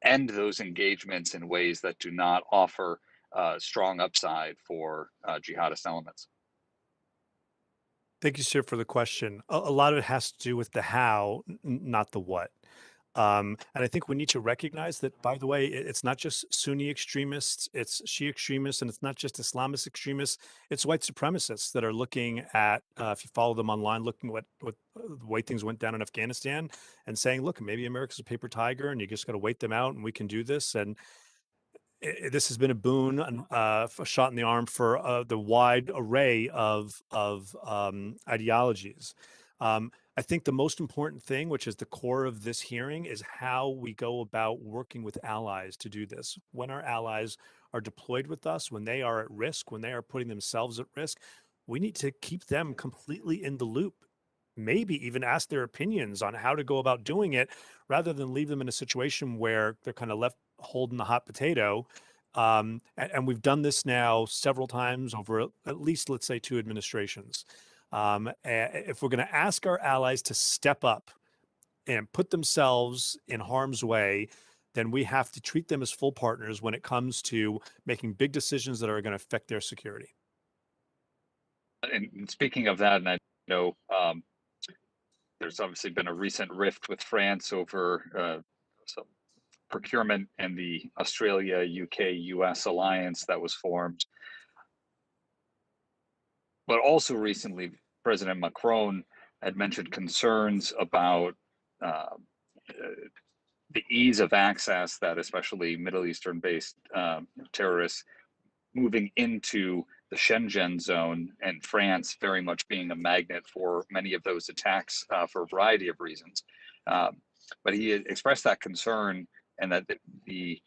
end those engagements in ways that do not offer strong upside for jihadist elements? Thank you, sir, for the question. A lot of it has to do with the how, not the what. And I think we need to recognize that, by the way, it's not just Sunni extremists, it's Shia extremists, and it's not just Islamist extremists, it's white supremacists that are looking at, if you follow them online, looking at what the way things went down in Afghanistan and saying, look, maybe America's a paper tiger and you just got to wait them out and we can do this. And this has been a boon, a shot in the arm for the wide array of ideologies. I think the most important thing, which is the core of this hearing, is how we go about working with allies to do this. When our allies are deployed with us, when they are at risk, when they are putting themselves at risk, we need to keep them completely in the loop. Maybe even ask their opinions on how to go about doing it, rather than leave them in a situation where they're kind of left holding the hot potato. And we've done this now several times over at least, let's say, 2 administrations. If we're going to ask our allies to step up and put themselves in harm's way, then we have to treat them as full partners when it comes to making big decisions that are going to affect their security. And speaking of that, and I know there's obviously been a recent rift with France over some procurement and the Australia, UK, US alliance that was formed. But also recently, President Macron had mentioned concerns about the ease of access that especially Middle Eastern-based terrorists moving into the Schengen zone, and France very much being a magnet for many of those attacks for a variety of reasons. But he had expressed that concern, and that the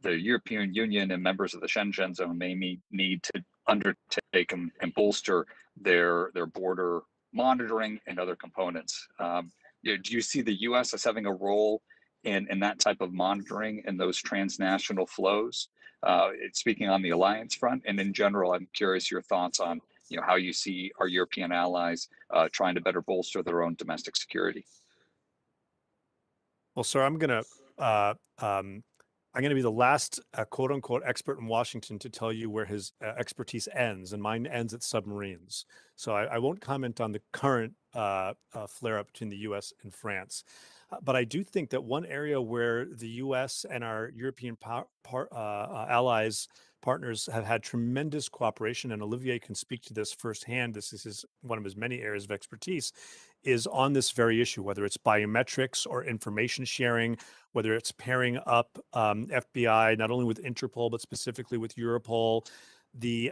European Union and members of the Schengen zone may need to undertake and bolster their border monitoring and other components. Do you see the U.S. as having a role in that type of monitoring and those transnational flows? Speaking on the alliance front, and in general, I'm curious your thoughts on how you see our European allies trying to better bolster their own domestic security. Well, sir, I'm going to be the last quote unquote expert in Washington to tell you where his expertise ends, and mine ends at submarines. So I won't comment on the current flare up between the U.S. and France. But I do think that one area where the U.S. and our European allies, partners, have had tremendous cooperation, and Olivier can speak to this firsthand, this is one of his many areas of expertise, is on this very issue, whether it's biometrics or information sharing, whether it's pairing up FBI, not only with Interpol, but specifically with Europol. the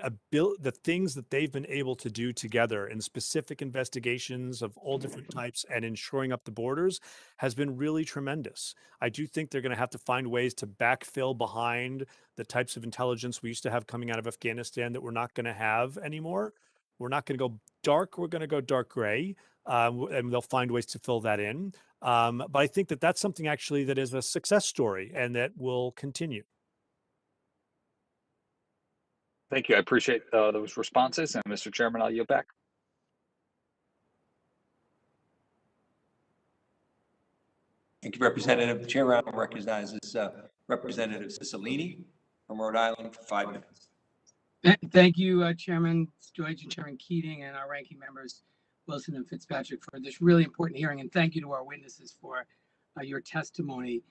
things that they've been able to do together in specific investigations of all different types and in shoring up the borders has been really tremendous. I do think they're going to have to find ways to backfill behind the types of intelligence we used to have coming out of Afghanistan that we're not going to have anymore. We're not going to go dark. We're going to go dark gray, and they'll find ways to fill that in. But I think that that's something actually that is a success story and that will continue. Thank you. I appreciate those responses. And Mr. Chairman, I'll yield back. Thank you, Representative. The chair round recognizes Representative Cicilline from Rhode Island for 5 minutes. Thank you, Chairman Deutch and Chairman Keating and our ranking members, Wilson and Fitzpatrick, for this really important hearing. And thank you to our witnesses for your testimony.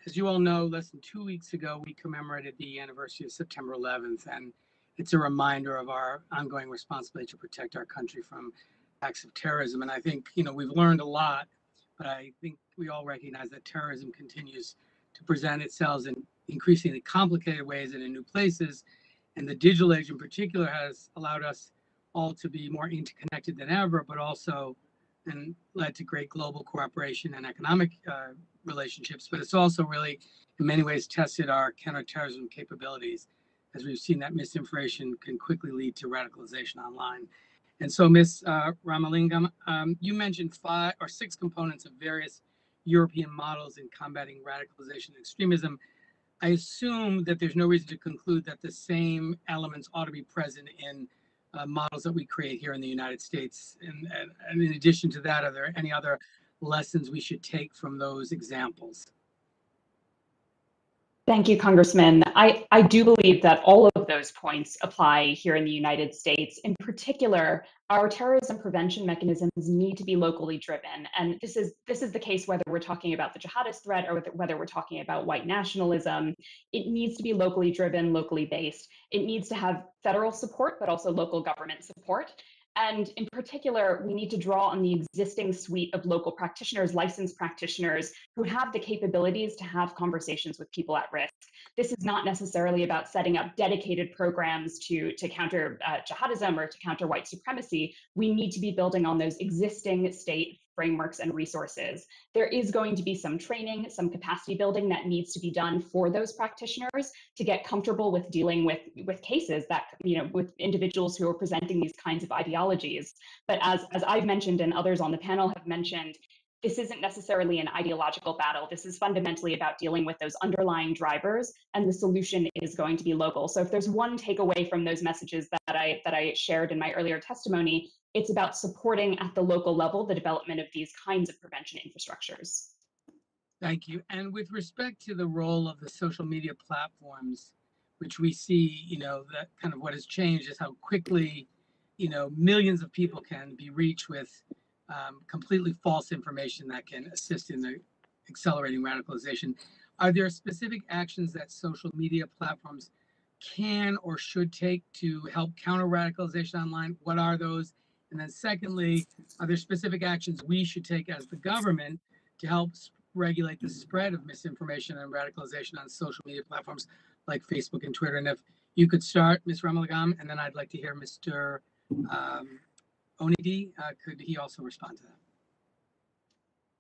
As you all know, less than 2 weeks ago, we commemorated the anniversary of September 11th, and it's a reminder of our ongoing responsibility to protect our country from acts of terrorism. And I think, we've learned a lot, but I think we all recognize that terrorism continues to present itself in increasingly complicated ways and in new places. And the digital age in particular has allowed us all to be more interconnected than ever, but also and led to great global cooperation and economic relationships. But it's also really, in many ways, tested our counterterrorism capabilities, as we've seen that misinformation can quickly lead to radicalization online. And so, Ms. Ramalingam, you mentioned 5 or 6 components of various European models in combating radicalization and extremism. I assume that there's no reason to conclude that the same elements ought to be present in models that we create here in the United States. And in addition to that, are there any other lessons we should take from those examples? Thank you, Congressman. I do believe that all of those points apply here in the United States. In particular, our terrorism prevention mechanisms need to be locally driven. And this is the case whether we're talking about the jihadist threat or whether we're talking about white nationalism. It needs to be locally driven, locally based. It needs to have federal support, but also local government support. And in particular, we need to draw on the existing suite of local practitioners, licensed practitioners who have the capabilities to have conversations with people at risk. This is not necessarily about setting up dedicated programs to counter jihadism or to counter white supremacy. We need to be building on those existing state frameworks and resources. There is going to be some training, some capacity building that needs to be done for those practitioners to get comfortable with dealing with cases that, with individuals who are presenting these kinds of ideologies. But as I've mentioned and others on the panel have mentioned, this isn't necessarily an ideological battle. This is fundamentally about dealing with those underlying drivers, and the solution is going to be local. So if there's one takeaway from those messages that I shared in my earlier testimony, it's about supporting at the local level the development of these kinds of prevention infrastructures. Thank you. And with respect to the role of the social media platforms, which we see, that kind of what has changed is how quickly, millions of people can be reached with completely false information that can assist in the accelerating radicalization. Are there specific actions that social media platforms can or should take to help counter radicalization online? What are those? And then secondly, are there specific actions we should take as the government to help regulate the spread of misinformation and radicalization on social media platforms like Facebook and Twitter? And if you could start, Ms. Ramalingam, and then I'd like to hear Mr. Onidi, could he also respond to that?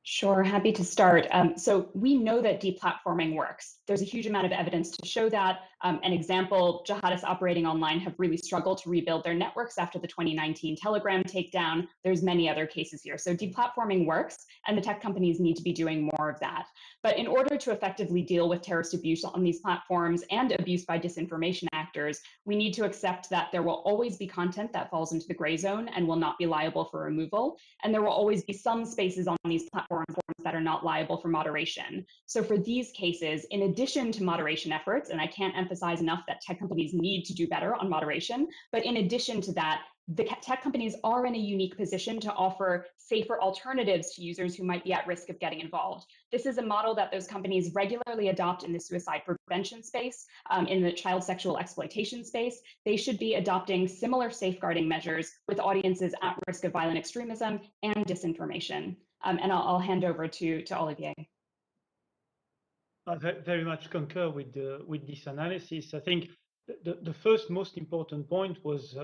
Sure, happy to start. So we know that deplatforming works. There's a huge amount of evidence to show that. An example, jihadists operating online have really struggled to rebuild their networks after the 2019 Telegram takedown. There's many other cases here. So deplatforming works, and the tech companies need to be doing more of that. But in order to effectively deal with terrorist abuse on these platforms and abuse by disinformation actors, we need to accept that there will always be content that falls into the gray zone and will not be liable for removal. And there will always be some spaces on these platforms that are not liable for moderation. So for these cases, in addition to moderation efforts, and I can't emphasize enough that tech companies need to do better on moderation, but in addition to that, the tech companies are in a unique position to offer safer alternatives to users who might be at risk of getting involved. This is a model that those companies regularly adopt in the suicide prevention space, in the child sexual exploitation space. They should be adopting similar safeguarding measures with audiences at risk of violent extremism and disinformation. And I'll hand over to Olivier. I very much concur with this analysis. I think the first most important point was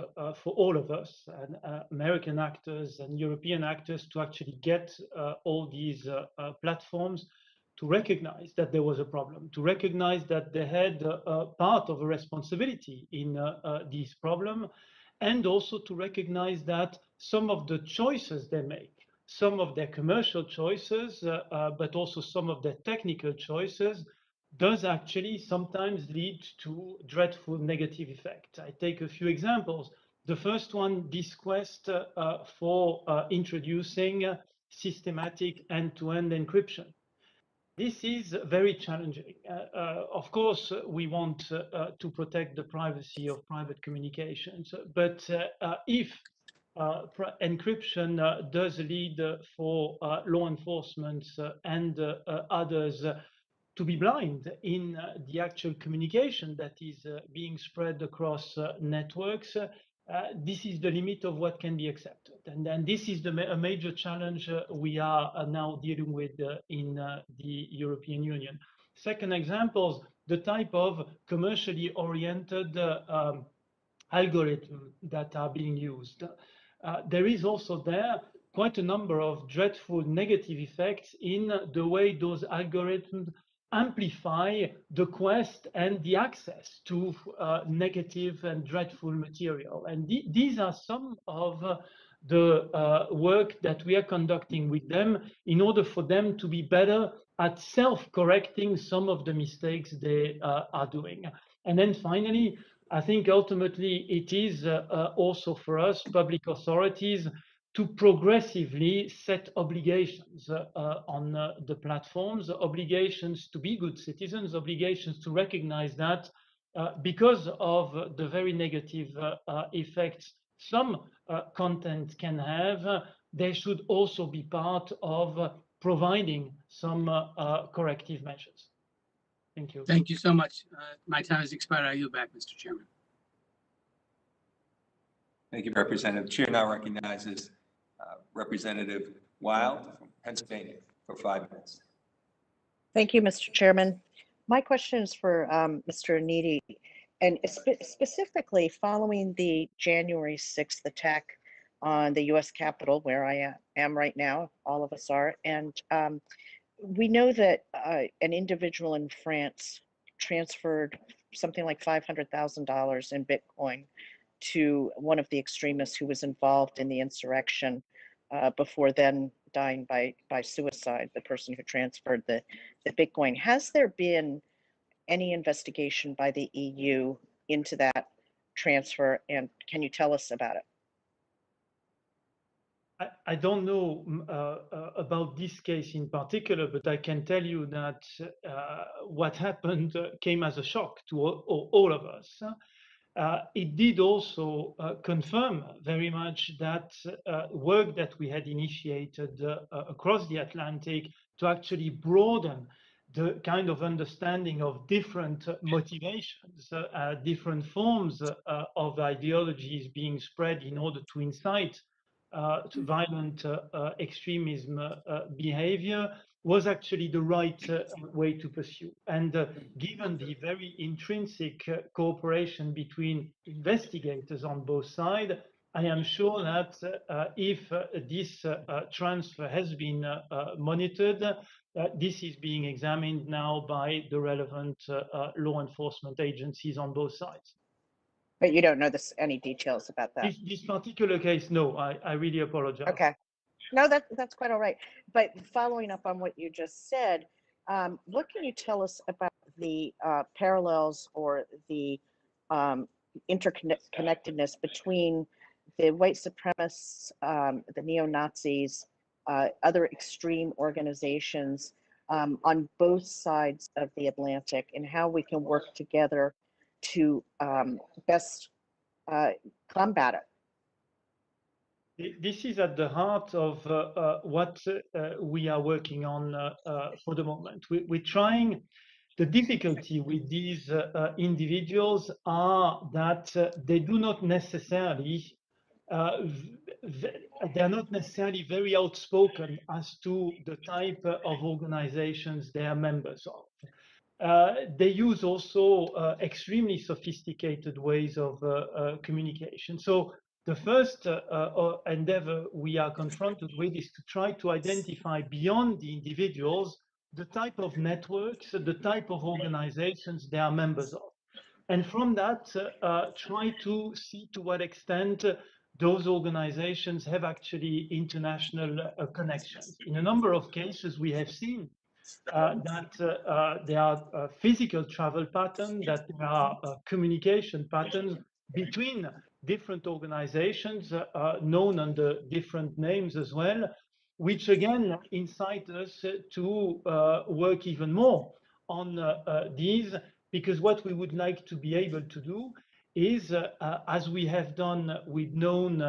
for all of us, and American actors and European actors, to actually get all these platforms to recognize that there was a problem, to recognize that they had part of a responsibility in this problem, and also to recognize that some of the choices they make, some of their commercial choices, but also some of their technical choices, does actually sometimes lead to dreadful negative effects. I take a few examples. The first one, this quest for introducing systematic end-to-end encryption. This is very challenging. Of course, we want to protect the privacy of private communications, but if encryption does lead for law enforcement and others to be blind in the actual communication that is being spread across networks, this is the limit of what can be accepted. And then this is a major challenge we are now dealing with in the European Union. Second examples, the type of commercially oriented algorithms that are being used. There is also there quite a number of dreadful negative effects in the way those algorithms amplify the quest and the access to negative and dreadful material. And these are some of the work that we are conducting with them in order for them to be better at self-correcting some of the mistakes they are doing. And then finally, I think ultimately it is also for us, public authorities, to progressively set obligations on the platforms, obligations to be good citizens, obligations to recognize that because of the very negative effects some content can have, they should also be part of providing some corrective measures. Thank you. Thank you so much. My time has expired. I yield back, Mr. Chairman. Thank you, Representative. Chair now recognizes Representative Wild from Pennsylvania for 5 minutes. Thank you, Mr. Chairman. My question is for Mr. Needy, and specifically following the January 6th attack on the U.S. Capitol, where I am right now, all of us are, and we know that an individual in France transferred something like $500,000 in Bitcoin to one of the extremists who was involved in the insurrection before then dying by suicide, the person who transferred the Bitcoin. Has there been any investigation by the EU into that transfer, and can you tell us about it? I don't know about this case in particular, but I can tell you that what happened came as a shock to all of us. It did also confirm very much that work that we had initiated across the Atlantic to actually broaden the kind of understanding of different motivations, different forms of ideologies being spread in order to incite to violent extremism behavior was actually the right way to pursue. And given the very intrinsic cooperation between investigators on both sides, I am sure that if this transfer has been monitored, this is being examined now by the relevant law enforcement agencies on both sides. But you don't know any details about that? This particular case, no, I really apologize. Okay. No, that's quite all right. But following up on what you just said, what can you tell us about the parallels or the interconnectedness between the white supremacists, the neo-Nazis, other extreme organizations on both sides of the Atlantic, and how we can work together to best combat it? This is at the heart of what we are working on for the moment. We're trying. The difficulty with these individuals are that they do not necessarily, they are not necessarily very outspoken as to the type of organizations they are members of. they use also extremely sophisticated ways of communication. So the first endeavor we are confronted with is to try to identify beyond the individuals the type of networks, the type of organizations they are members of. And from that, try to see to what extent those organizations have actually international connections. In a number of cases, we have seen that there are physical travel patterns, that there are communication patterns between different organizations known under different names as well, which again incite us to work even more on these, because what we would like to be able to do is, as we have done with known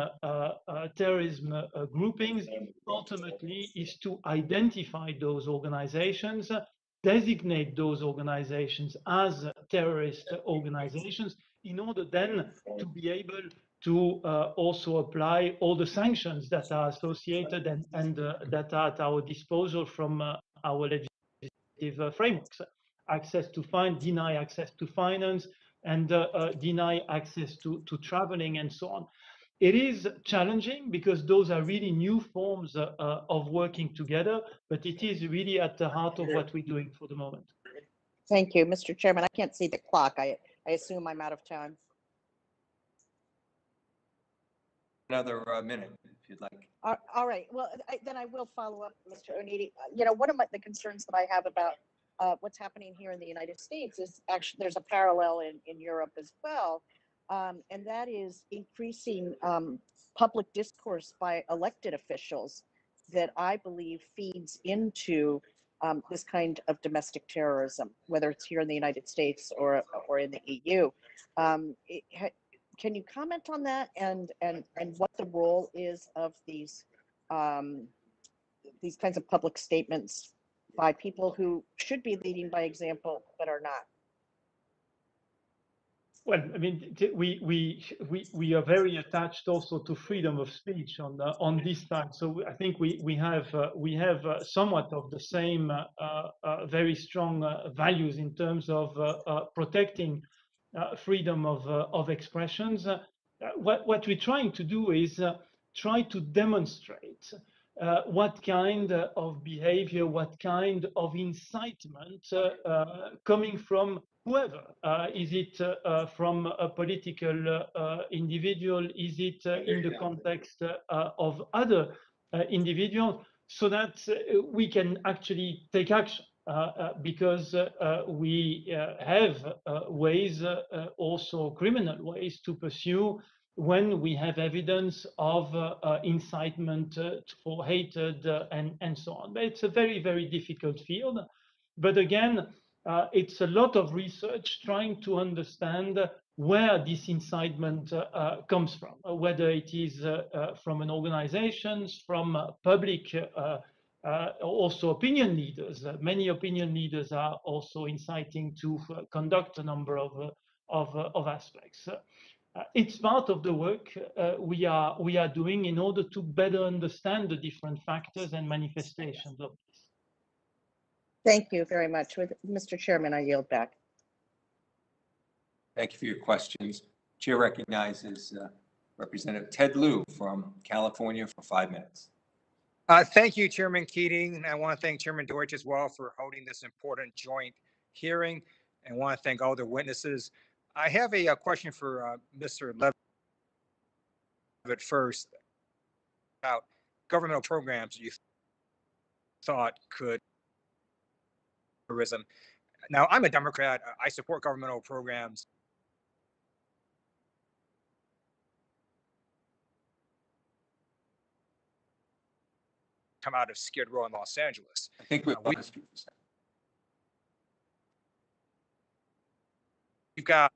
terrorism groupings, ultimately is to identify those organizations, designate those organizations as terrorist organizations, in order then to be able to also apply all the sanctions that are associated and that are at our disposal from our legislative frameworks. Access to deny access to finance, and deny access to traveling and so on. It is challenging because those are really new forms of working together, but it is really at the heart of what we're doing for the moment. Thank you, Mr. Chairman. I can't see the clock. I assume I'm out of time. Another minute, if you'd like. All right. Well, then I will follow up, Mr. Onidi. One of the concerns that I have about what's happening here in the United States is actually there's a parallel in Europe as well, and that is increasing public discourse by elected officials that I believe feeds into this kind of domestic terrorism, whether it's here in the United States or in the EU. Can you comment on that and what the role is of these kinds of public statements by people who should be leading by example but are not? Well, I mean, we are very attached also to freedom of speech on this side. So I think we have somewhat of the same very strong values in terms of protecting freedom of expressions. What we're trying to do is try to demonstrate what kind of behavior, what kind of incitement coming from whoever. Is it from a political individual? Is it in the context of other individuals? So that we can actually take action. Because we have ways, also criminal ways, to pursue when we have evidence of incitement for hatred and so on. But it's a very, very difficult field. But again, it's a lot of research trying to understand where this incitement comes from, whether it is from an organization, from public also opinion leaders. Many opinion leaders are also inciting to conduct a number of aspects. It's part of the work we are doing in order to better understand the different factors and manifestations of this. Thank you very much. Mr. Chairman, I yield back. Thank you for your questions. Chair recognizes Representative Ted Lieu from California for 5 minutes. Thank you, Chairman Keating. And I want to thank Chairman Deutch as well for holding this important joint hearing, and want to thank all the witnesses. I have a question for Mr. Levitt first about governmental programs you thought could terrorism. Now, I'm a Democrat. I support governmental programs. Come out of Skid Row in Los Angeles. I think we've got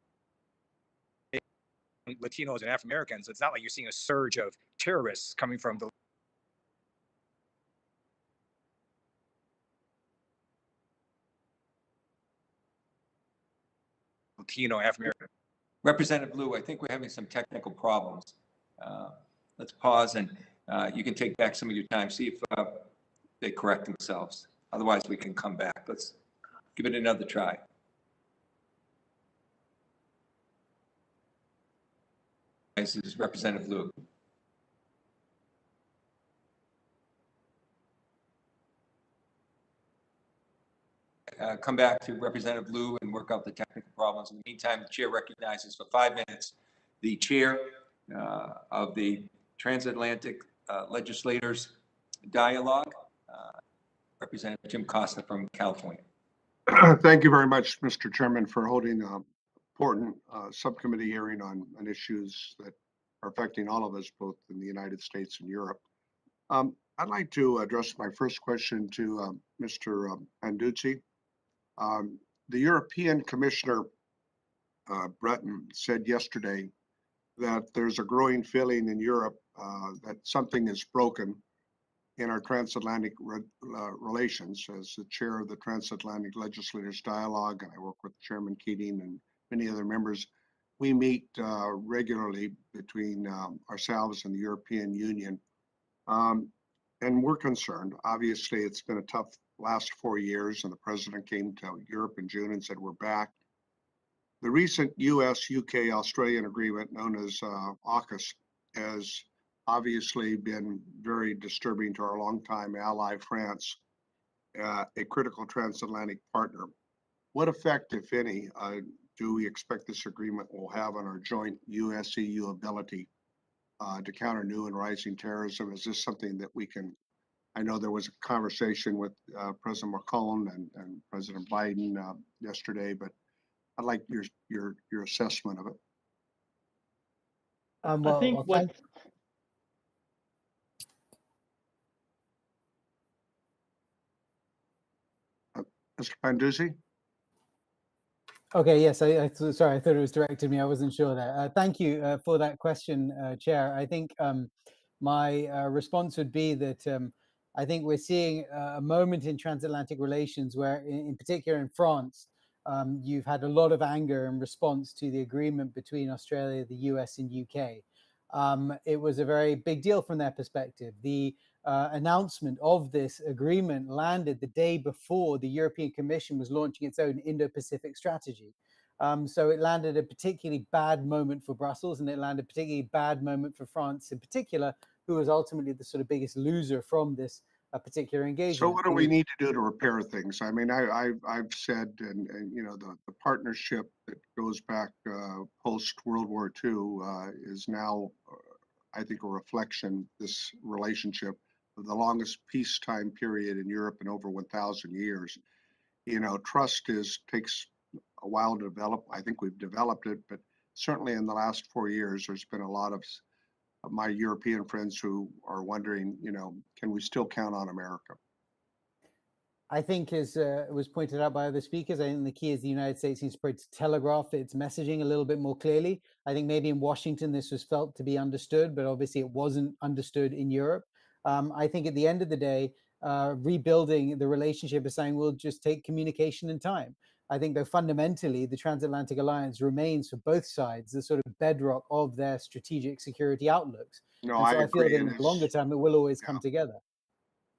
Latinos and African Americans. It's not like you're seeing a surge of terrorists coming from the Latino, African American. Representative Lieu, I think we're having some technical problems. Let's pause and you can take back some of your time, see if they correct themselves. Otherwise, we can come back. Let's Give it another try. This is Representative Liu. Come back to Representative Liu and work out the technical problems. In the meantime, the chair recognizes for 5 minutes the chair of the Transatlantic Legislators Dialogue, Representative Jim Costa from California. Thank you very much, Mr. Chairman, for holding an important subcommittee hearing on issues that are affecting all of us, both in the United States and Europe. I'd like to address my first question to Mr. Banduzzi. The European Commissioner, Breton, said yesterday that there's a growing feeling in Europe that something is broken in our transatlantic relations. As the chair of the Transatlantic Legislators Dialogue, and I work with Chairman Keating and many other members, we meet regularly between ourselves and the European Union. And we're concerned. Obviously, it's been a tough last 4 years, and the president came to Europe in June and said, we're back. The recent US, UK, Australian agreement known as AUKUS has obviously been very disturbing to our longtime ally, France, a critical transatlantic partner. What effect, if any, do we expect this agreement will have on our joint US-EU ability to counter new and rising terrorism? Is this something that we can, I know there was a conversation with President Macron and President Biden yesterday, but I'd like your assessment of it. I think what Mr. Banduzzi? Okay, yes, sorry, I thought it was directed to me. I wasn't sure there. Thank you for that question, Chair. I think my response would be that I think we're seeing a moment in transatlantic relations where, in particular in France, you've had a lot of anger in response to the agreement between Australia, the US, and UK. It was a very big deal from their perspective. The announcement of this agreement landed the day before the European Commission was launching its own Indo-Pacific strategy. So it landed a particularly bad moment for Brussels, and it landed a particularly bad moment for France in particular, who was ultimately the sort of biggest loser from this particular engagement. So what do we need to do to repair things? I mean, I've said, and you know, the partnership that goes back post World War II is now, I think, a reflection, this relationship, of the longest peacetime period in Europe in over 1,000 years. You know, trust takes a while to develop. I think we've developed it, but certainly in the last 4 years, there's been a lot of my European friends who are wondering, you know, can we still count on America? I think, as was pointed out by other speakers, I think the key is the United States needs to telegraph its messaging a little bit more clearly. I think maybe in Washington this was felt to be understood, but obviously it wasn't understood in Europe. I think at the end of the day, rebuilding the relationship is saying we'll just take communication and time. I think though fundamentally the transatlantic alliance remains for both sides the sort of bedrock of their strategic security outlooks. No, and so I I feel agree. that in the longer term it will always come together.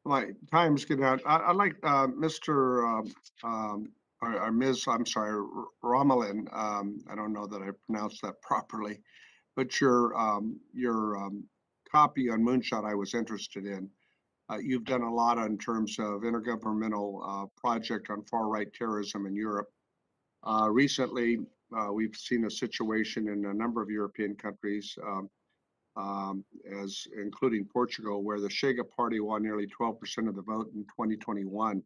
My time's getting out. I'd like Mr. Or Ms. I'm sorry, Romelin. I don't know that I pronounced that properly, but your copy on Moonshot I was interested in. You've done a lot in terms of intergovernmental project on far-right terrorism in Europe. Recently, we've seen a situation in a number of European countries, as including Portugal, where the Chega party won nearly 12% of the vote in 2021.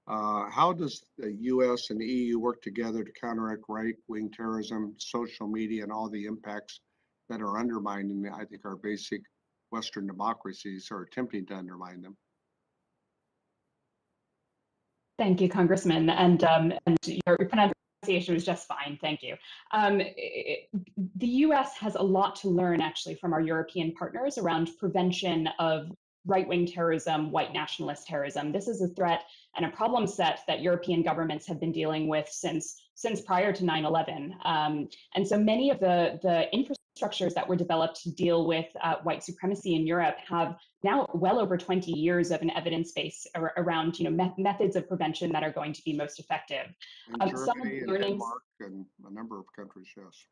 How does the US and the EU work together to counteract right-wing terrorism, social media, and all the impacts that are undermining, I think, our basic Western democracies, or attempting to undermine them? Thank you, Congressman, and your pronunciation was just fine. Thank you. The U.S. has a lot to learn, actually, from our European partners around prevention of right-wing terrorism, white nationalist terrorism. This is a threat and a problem set that European governments have been dealing with since prior to 9/11. And so many of the infrastructure structures that were developed to deal with white supremacy in Europe have now well over 20 years of an evidence base around methods of prevention that are going to be most effective. In Some of Germany the and learnings. Denmark and a number of countries, yes.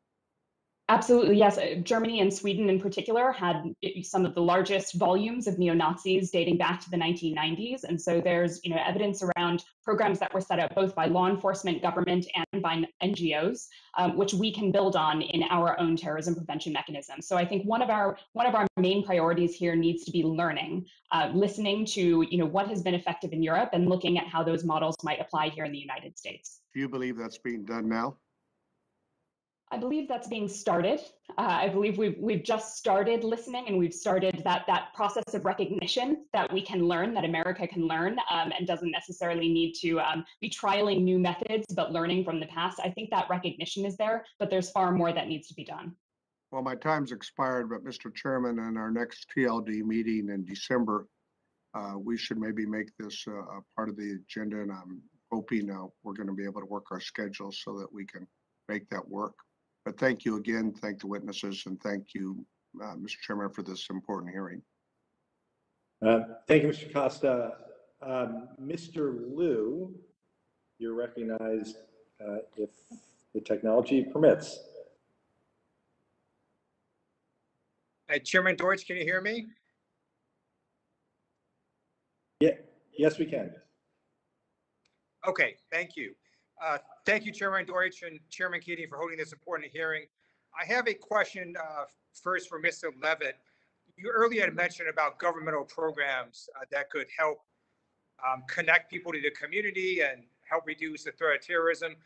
Absolutely, yes. Germany and Sweden in particular had some of the largest volumes of neo-Nazis dating back to the 1990s. And so there's evidence around programs that were set up both by law enforcement, government, and by NGOs, which we can build on in our own terrorism prevention mechanism. So I think one of our main priorities here needs to be learning, listening to what has been effective in Europe and looking at how those models might apply here in the United States. Do you believe that's being done now? I believe that's being started. I believe we've just started listening, and we've started that process of recognition that we can learn, that America can learn, and doesn't necessarily need to be trialing new methods, but learning from the past. I think that recognition is there, but there's far more that needs to be done. Well, my time's expired, but Mr. Chairman, in our next TLD meeting in December, we should maybe make this a part of the agenda, and I'm hoping we're going to be able to work our schedules so that we can make that work. But thank you again, thank the witnesses, and thank you, Mr. Chairman, for this important hearing. Thank you, Mr. Costa. Mr. Liu, you're recognized if the technology permits. Chairman Deutch, can you hear me? Yeah, yes, we can. Okay, thank you. Thank you, Chairman Deutch and Chairman Keating, for holding this important hearing. I have a question first for Mr. Levitt. You earlier had mentioned about governmental programs that could help connect people to the community and help reduce the threat of terrorism.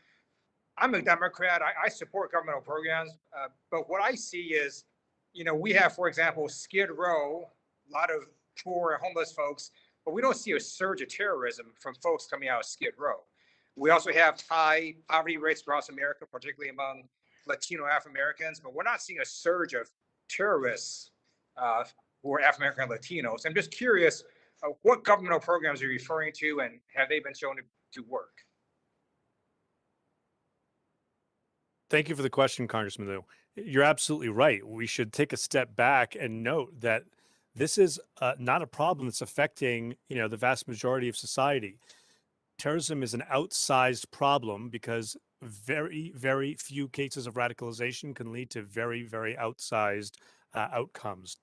I'm a Democrat. I support governmental programs, but what I see is, we have, for example, Skid Row, a lot of poor and homeless folks, but we don't see a surge of terrorism from folks coming out of Skid Row. We also have high poverty rates across America, particularly among Latino Afro-Americans, but we're not seeing a surge of terrorists who are Afro-American and Latinos. I'm just curious, what governmental programs are you referring to, and have they been shown to work? Thank you for the question, Congressman Liu. You're absolutely right. We should take a step back and note that this is not a problem that's affecting, the vast majority of society. Terrorism is an outsized problem because very, very few cases of radicalization can lead to very, very outsized outcomes.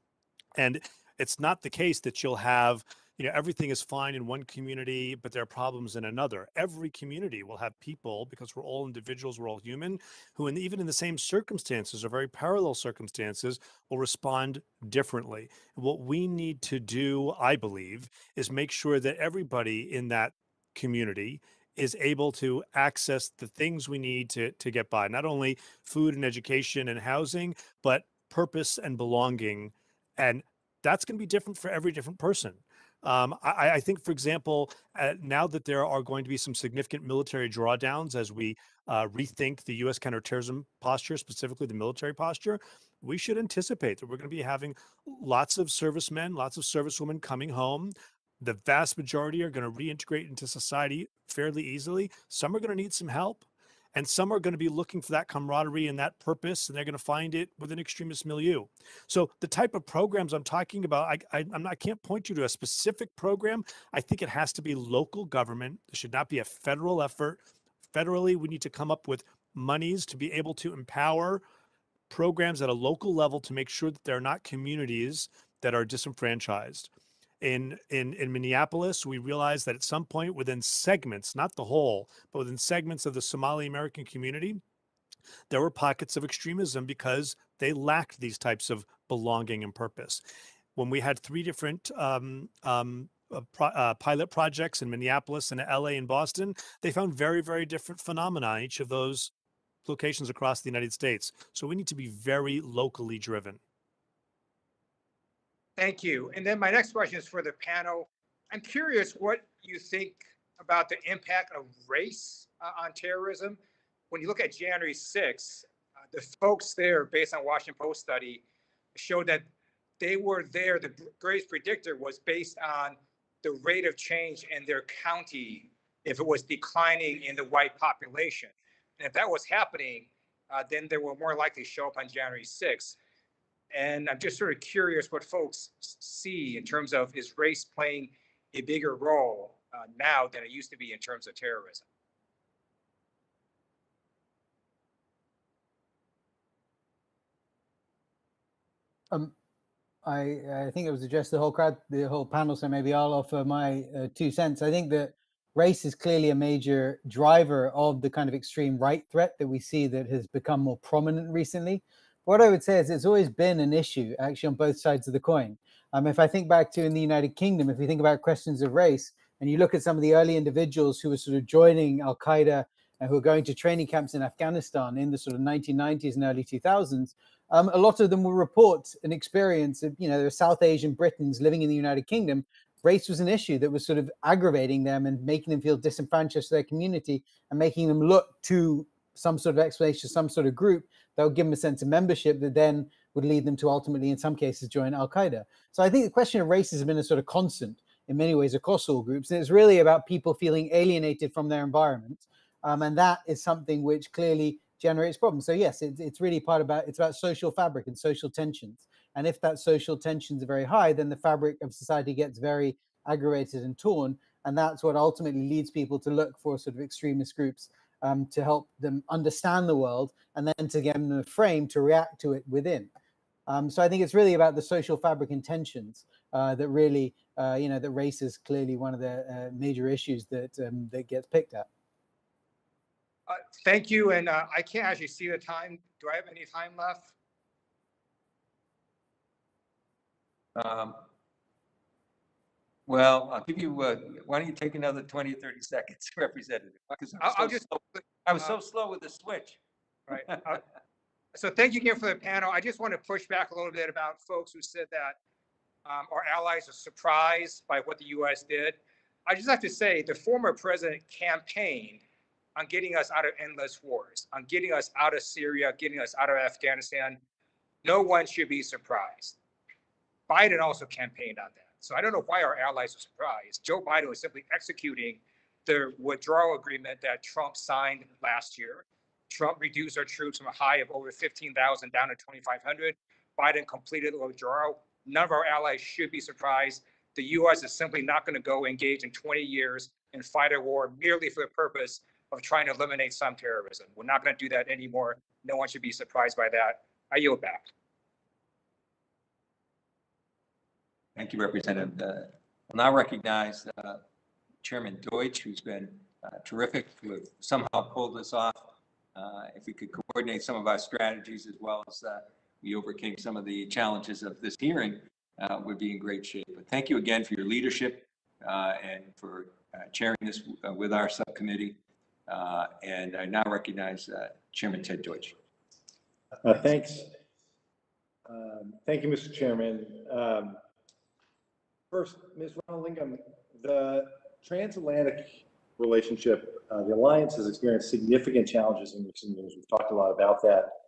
And it's not the case that you'll have, everything is fine in one community, but there are problems in another. Every community will have people, because we're all individuals, we're all human, who even in the same circumstances or very parallel circumstances will respond differently. What we need to do, I believe, is make sure that everybody in that community is able to access the things we need to get by, not only food and education and housing, but purpose and belonging. And that's going to be different for every different person. I think, for example, now that there are going to be some significant military drawdowns as we rethink the U.S. counterterrorism posture, specifically the military posture, we should anticipate that we're going to be having lots of servicemen, lots of servicewomen coming home. The vast majority are going to reintegrate into society fairly easily. Some are going to need some help, and some are going to be looking for that camaraderie and that purpose, and they're going to find it within extremist milieu. So the type of programs I'm talking about, I can't point you to a specific program. I think it has to be local government. There should not be a federal effort. Federally, we need to come up with monies to be able to empower programs at a local level to make sure that there are not communities that are disenfranchised. In Minneapolis, we realized that at some point within segments, not the whole, but within segments of the Somali American community, there were pockets of extremism because they lacked these types of belonging and purpose. When we had 3 different pilot projects in Minneapolis and LA and Boston, they found very, very different phenomena in each of those locations across the United States. So we need to be very locally driven. Thank you. And then my next question is for the panel. I'm curious what you think about the impact of race on terrorism. When you look at January 6th, the folks there, based on Washington Post study, showed that they were there. The greatest predictor was based on the rate of change in their county, if it was declining in the white population. And if that was happening, then they were more likely to show up on January 6th. And I'm just sort of curious what folks see in terms of, is race playing a bigger role now than it used to be in terms of terrorism? I think it was addressed to the whole crowd, the whole panel, so maybe I'll offer my 2 cents. I think that race is clearly a major driver of the kind of extreme right threat that we see that has become more prominent recently. What I would say is it's always been an issue, actually, on both sides of the coin. If I think back to in the United Kingdom, if we think about questions of race, and you look at some of the early individuals who were sort of joining Al-Qaeda and who were going to training camps in Afghanistan in the sort of 1990s and early 2000s, a lot of them will report an experience of, there are South Asian Britons living in the United Kingdom. Race was an issue that was sort of aggravating them and making them feel disenfranchised to their community and making them look to some sort of explanation, some sort of group that would give them a sense of membership that then would lead them to ultimately, in some cases, join Al-Qaeda. So I think the question of race has been a sort of constant in many ways across all groups. And it's really about people feeling alienated from their environment. And that is something which clearly generates problems. So yes, it's really it's about social fabric and social tensions. And if that social tensions are very high, then the fabric of society gets very aggravated and torn. And that's what ultimately leads people to look for sort of extremist groups to help them understand the world and then to get them a frame to react to it within. So I think it's really about the social fabric and tensions that really, that race is clearly one of the major issues that that gets picked at. Thank you. And I can't actually see the time. Do I have any time left? Well, I'll give you, why don't you take another 20 or 30 seconds, Representative? Because I was so slow with the switch. Right. So thank you again for the panel. I just want to push back a little bit about folks who said that our allies are surprised by what the U.S. did. I just have to say the former president campaigned on getting us out of endless wars, on getting us out of Syria, getting us out of Afghanistan. No one should be surprised. Biden also campaigned on that. So I don't know why our allies are surprised. Joe Biden was simply executing the withdrawal agreement that Trump signed last year. Trump reduced our troops from a high of over 15,000 down to 2,500. Biden completed the withdrawal. None of our allies should be surprised. The U.S. is simply not going to go engage in 20 years and fight a war merely for the purpose of trying to eliminate some terrorism. We're not going to do that anymore. No one should be surprised by that. I yield back. Thank you, Representative. I'll now recognize Chairman Deutch, who's been terrific to have somehow pulled this off. If we could coordinate some of our strategies as well as we overcame some of the challenges of this hearing, we'd be in great shape. But thank you again for your leadership and for chairing this with our subcommittee. And I now recognize Chairman Ted Deutch. Thanks. Thank you, Mr. Chairman. First, Ms. Ronald-Lingham, the transatlantic relationship, the alliance has experienced significant challenges in recent years. We've talked a lot about that.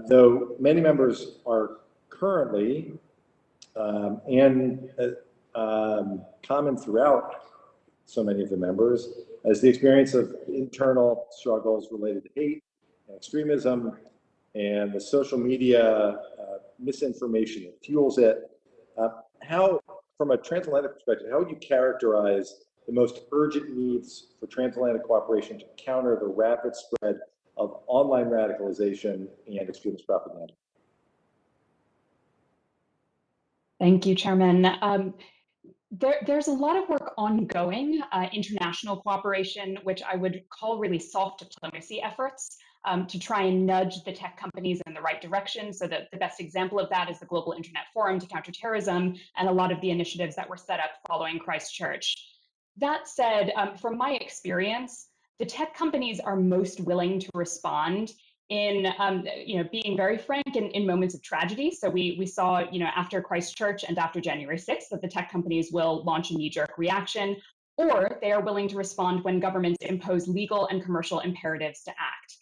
Though many members are currently and common throughout so many of the members as the experience of internal struggles related to hate and extremism and the social media misinformation that fuels it. How, from a transatlantic perspective, how would you characterize the most urgent needs for transatlantic cooperation to counter the rapid spread of online radicalization and extremist propaganda? Thank you, Chairman. There's a lot of work ongoing, international cooperation, which I would call really soft diplomacy efforts to try and nudge the tech companies in the right direction. So that the best example of that is the Global Internet Forum to Counter Terrorism and a lot of the initiatives that were set up following Christchurch. That said, from my experience, the tech companies are most willing to respond in being very frank in moments of tragedy. So we saw, after Christchurch and after January 6th, that the tech companies will launch a knee-jerk reaction, or they are willing to respond when governments impose legal and commercial imperatives to act.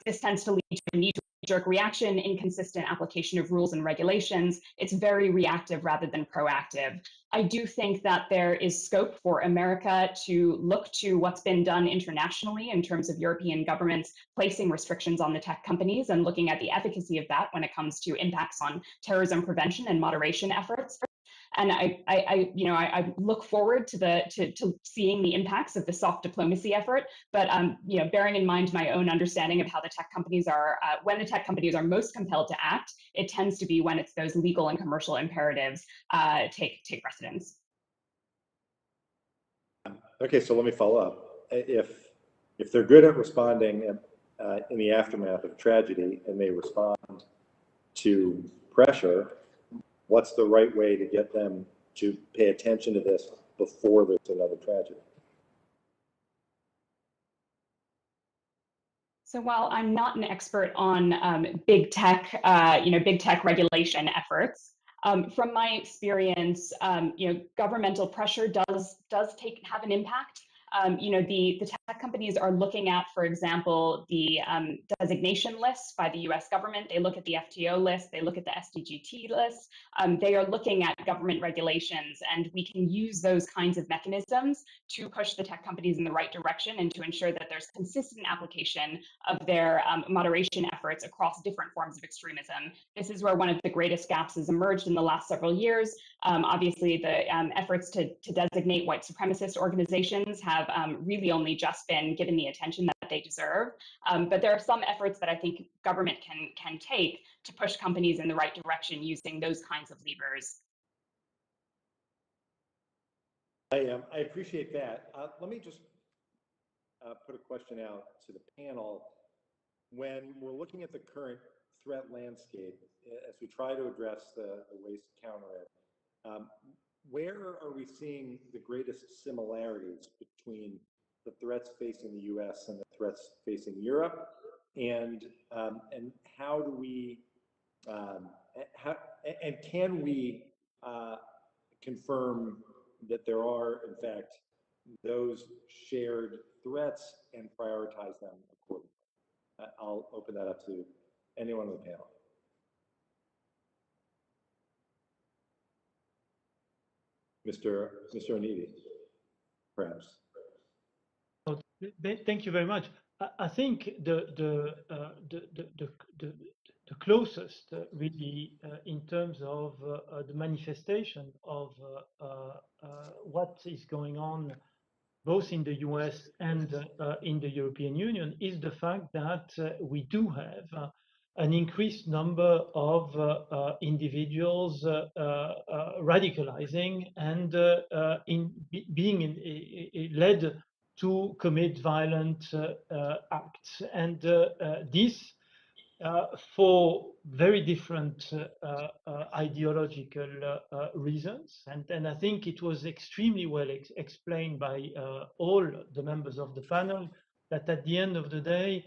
This tends to lead to a need to knee-jerk reaction, inconsistent application of rules and regulations. It's very reactive rather than proactive. I do think that there is scope for America to look to what's been done internationally in terms of European governments placing restrictions on the tech companies and looking at the efficacy of that when it comes to impacts on terrorism prevention and moderation efforts. And I look forward to seeing the impacts of the soft diplomacy effort. But bearing in mind my own understanding of how the tech companies are, when the tech companies are most compelled to act, it tends to be when it's those legal and commercial imperatives take precedence. Okay, so let me follow up. If they're good at responding in the aftermath of tragedy and they respond to pressure, what's the right way to get them to pay attention to this before there's another tragedy? So while I'm not an expert on big tech regulation efforts, from my experience, governmental pressure does have an impact. The tech companies are looking at, for example, the designation lists by the US government. They look at the FTO list, they look at the SDGT list. They are looking at government regulations, and we can use those kinds of mechanisms to push the tech companies in the right direction and to ensure that there's consistent application of their moderation efforts across different forms of extremism. This is where one of the greatest gaps has emerged in the last several years. Obviously, the efforts to designate white supremacist organizations have really only just been given the attention that they deserve. But there are some efforts that I think government can take to push companies in the right direction using those kinds of levers. I appreciate that. Let me just put a question out to the panel. When we're looking at the current threat landscape, as we try to address the ways to counter it, where are we seeing the greatest similarities between the threats facing the U.S. and the threats facing Europe, and how do we can we confirm that there are in fact those shared threats and prioritize them accordingly? I'll open that up to anyone on the panel. Mr. Onidi, perhaps. Thank you very much. I think the closest really in terms of the manifestation of what is going on both in the US and in the European Union is the fact that we do have an increased number of individuals radicalizing and being led to commit violent acts. And this for very different ideological reasons. And I think it was extremely well explained by all the members of the panel that at the end of the day,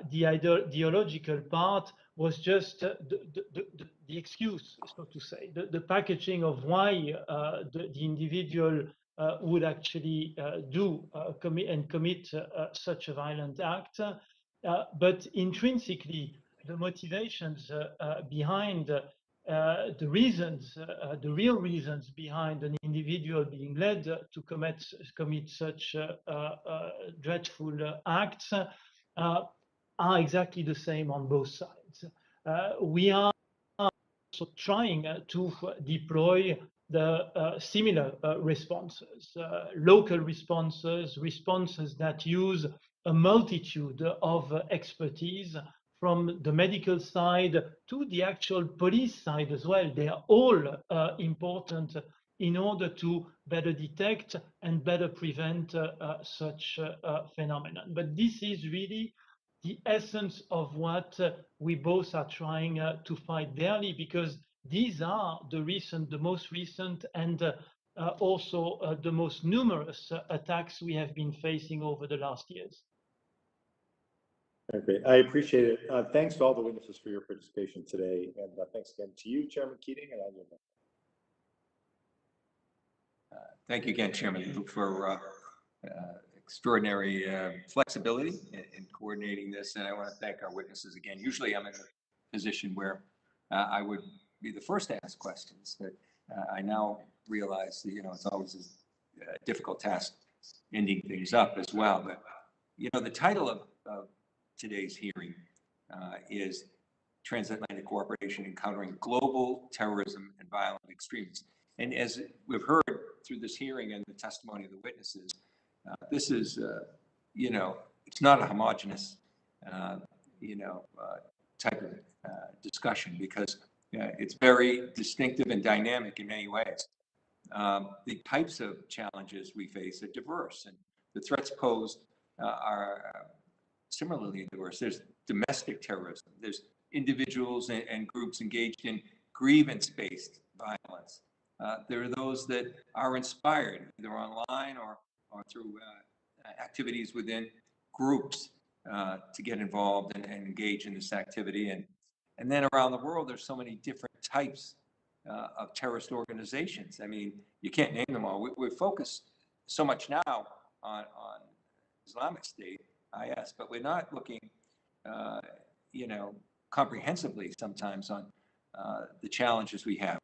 the ideological part was just the excuse, so to say, the packaging of why the individual would actually commit such a violent act. But intrinsically, the motivations behind the real reasons behind an individual being led to commit such dreadful acts are exactly the same on both sides. We are also trying to deploy the similar responses, local responses that use a multitude of expertise from the medical side to the actual police side as well. They are all important in order to better detect and better prevent such phenomenon. But this is really the essence of what we both are trying to fight daily, because these are the most recent and also the most numerous attacks we have been facing over the last years. Okay, I appreciate it. Thanks to all the witnesses for your participation today, and thanks again to you, Chairman Keating, and I'm Thank you again, Chairman Luke, for extraordinary flexibility in coordinating this, and I want to thank our witnesses again. Usually I'm in a position where I would be the first to ask questions, but I now realize that, it's always a difficult task ending things up as well. But, the title of today's hearing is Transatlantic Cooperation Encountering Global Terrorism and Violent Extremism. And as we've heard through this hearing and the testimony of the witnesses, this is, it's not a homogenous, type of discussion, because it's very distinctive and dynamic in many ways. The types of challenges we face are diverse, and the threats posed are similarly diverse. There's domestic terrorism. There's individuals and groups engaged in grievance-based violence. There are those that are inspired either online or through activities within groups to get involved and engage in this activity. And then around the world, there's so many different types of terrorist organizations. I mean, you can't name them all. We're focused so much now on Islamic State, IS, but we're not looking, comprehensively sometimes on the challenges we have.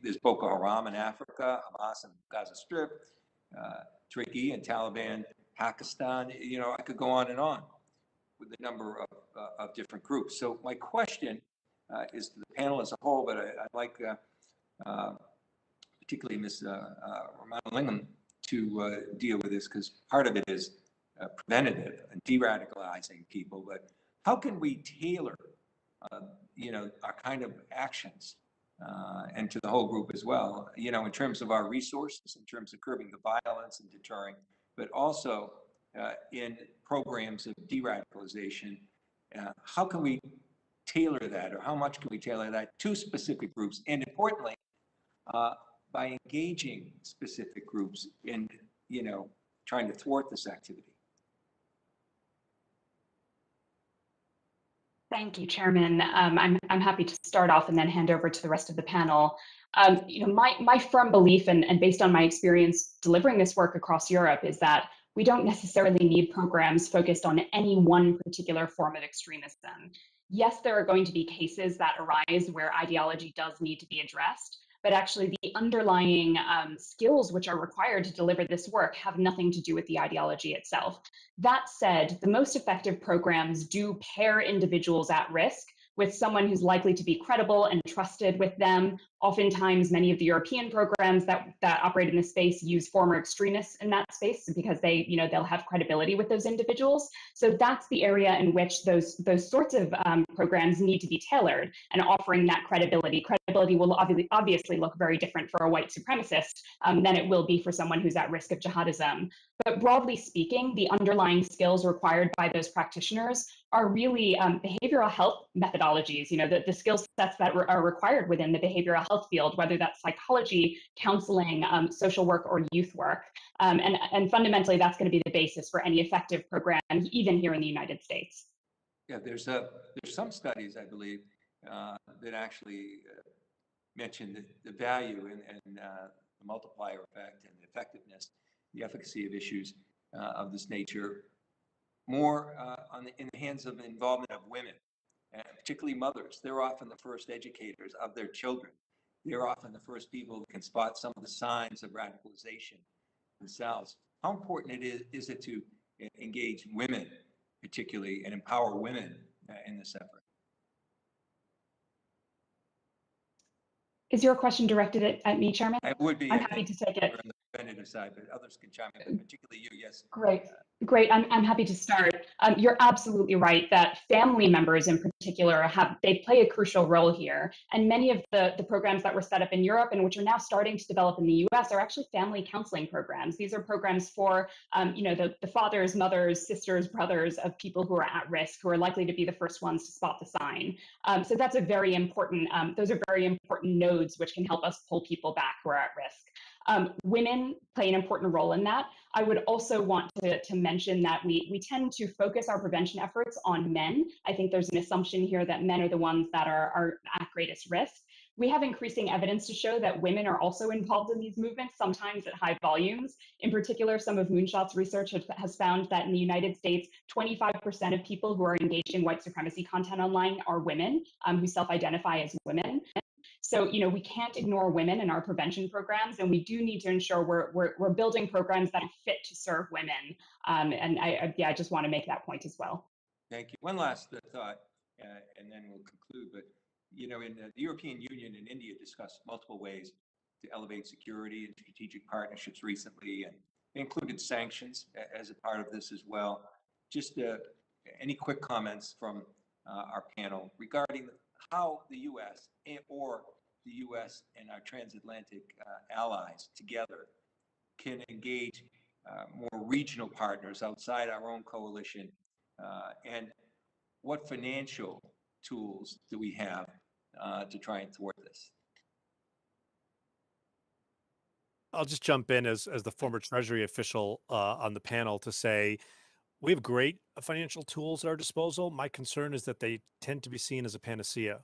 There's Boko Haram in Africa, Hamas in Gaza Strip, Turkey and Taliban, Pakistan. I could go on and on with the number of different groups. So my question is to the panel as a whole, but I'd like particularly Ms. Romano Lingham to deal with this, because part of it is preventative and de-radicalizing people. But how can we tailor, our kind of actions, and to the whole group as well, in terms of our resources, in terms of curbing the violence and deterring, but also in programs of de-radicalization? How can we tailor that, or how much can we tailor that to specific groups? And importantly, by engaging specific groups in, trying to thwart this activity. Thank you, Chairman. I'm happy to start off and then hand over to the rest of the panel. My firm belief, and based on my experience delivering this work across Europe, is that we don't necessarily need programs focused on any one particular form of extremism. Yes, there are going to be cases that arise where ideology does need to be addressed, but actually the underlying skills which are required to deliver this work have nothing to do with the ideology itself. That said, the most effective programs do pair individuals at risk with someone who's likely to be credible and trusted with them. Oftentimes, many of the European programs that operate in this space use former extremists in that space because they'll have credibility with those individuals. So that's the area in which those sorts of programs need to be tailored and offering that credibility. Credibility will obviously look very different for a white supremacist than it will be for someone who's at risk of jihadism. But broadly speaking, the underlying skills required by those practitioners are really behavioral health methodologies, the skill sets that are required within the behavioral health field, whether that's psychology, counseling, social work, or youth work. And fundamentally, that's going to be the basis for any effective program, even here in the United States. Yeah, there's some studies, I believe, that actually mention the value and the multiplier effect and the effectiveness, the efficacy of issues of this nature, more in the hands of involvement of women, and particularly mothers. They're often the first educators of their children. They're often the first people who can spot some of the signs of radicalization themselves. How important is it to engage women, particularly, and empower women in this effort? Is your question directed at me, Chairman? It would be. I'm happy to take it. On the preventative side, but others can chime in, particularly you, yes. Great. I'm happy to start. You're absolutely right that family members in particular they play a crucial role here. And many of the programs that were set up in Europe and which are now starting to develop in the US are actually family counseling programs. These are programs for the fathers, mothers, sisters, brothers of people who are at risk, who are likely to be the first ones to spot the sign. So that's a very important, those are very important nodes which can help us pull people back who are at risk. Women play an important role in that. I would also want to mention that we tend to focus our prevention efforts on men. I think there's an assumption here that men are the ones that are at greatest risk. We have increasing evidence to show that women are also involved in these movements, sometimes at high volumes. In particular, some of Moonshot's research has found that in the United States, 25% of people who are engaging white supremacy content online are women who self-identify as women. So, we can't ignore women in our prevention programs, and we do need to ensure we're building programs that are fit to serve women. And I just want to make that point as well. Thank you. One last thought, and then we'll conclude. But in the European Union and India discussed multiple ways to elevate security and strategic partnerships recently, and they included sanctions as a part of this as well. Just any quick comments from our panel regarding how the U.S. or the U.S. and our transatlantic allies together can engage more regional partners outside our own coalition, and what financial tools do we have to try and thwart this? I'll just jump in as the former Treasury official on the panel to say we have great financial tools at our disposal. My concern is that they tend to be seen as a panacea.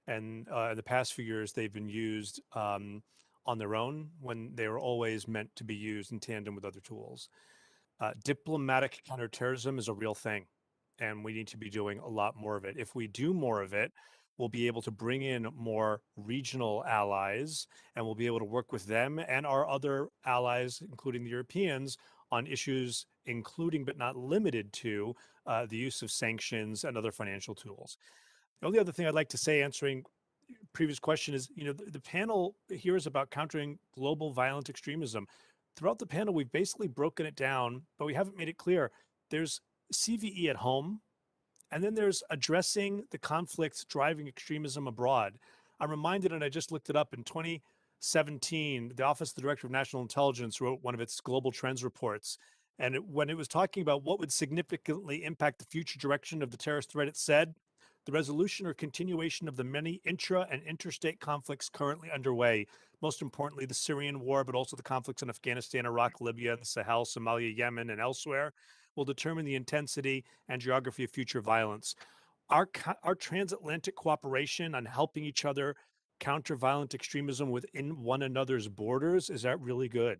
And in the past few years, they've been used on their own when they were always meant to be used in tandem with other tools. Diplomatic counterterrorism is a real thing, and we need to be doing a lot more of it. If we do more of it, we'll be able to bring in more regional allies, and we'll be able to work with them and our other allies, including the Europeans, on issues including but not limited to the use of sanctions and other financial tools. The only other thing I'd like to say, answering previous question, is the panel here is about countering global violent extremism. Throughout the panel, we've basically broken it down, but we haven't made it clear. There's CVE at home, and then there's addressing the conflicts driving extremism abroad. I'm reminded, and I just looked it up, in 2017, the Office of the Director of National Intelligence wrote one of its global trends reports. And when it was talking about what would significantly impact the future direction of the terrorist threat, it said, the resolution or continuation of the many intra and interstate conflicts currently underway, most importantly, the Syrian war, but also the conflicts in Afghanistan, Iraq, Libya, the Sahel, Somalia, Yemen, and elsewhere, will determine the intensity and geography of future violence. Our transatlantic cooperation on helping each other counter violent extremism within one another's borders, is that really good?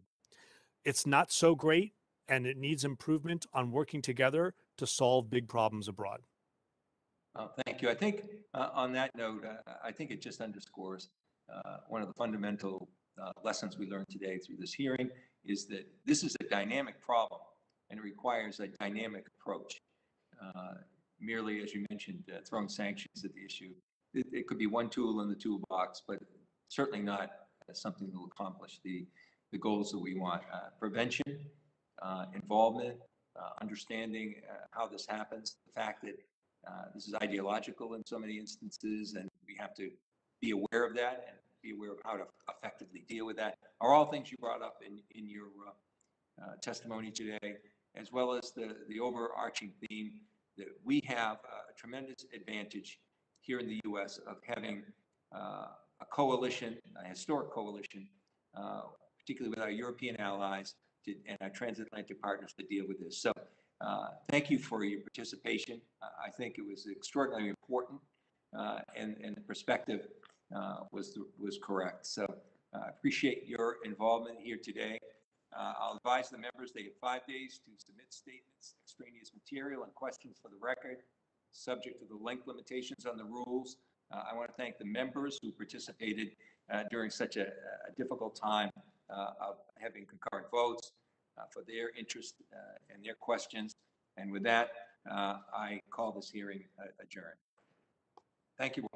It's not so great, and it needs improvement on working together to solve big problems abroad. Thank you. I think on that note, I think it just underscores one of the fundamental lessons we learned today through this hearing, is that this is a dynamic problem and it requires a dynamic approach. Merely, as you mentioned, throwing sanctions at the issue, it could be one tool in the toolbox, but certainly not something that will accomplish the goals that we want. Prevention, involvement, understanding how this happens, the fact that this is ideological in so many instances, and we have to be aware of that and be aware of how to effectively deal with that, are all things you brought up in your testimony today, as well as the overarching theme that we have a tremendous advantage here in the U.S. of having a coalition, a historic coalition, particularly with our European allies and our transatlantic partners to deal with this. So thank you for your participation. I think it was extraordinarily important, and the perspective was correct. So I appreciate your involvement here today. I'll advise the members they have 5 days to submit statements, extraneous material, and questions for the record, subject to the length limitations on the rules. I want to thank the members who participated during such a difficult time of having concurrent votes, for their interest and their questions. And with that, I call this hearing adjourned. Thank you all.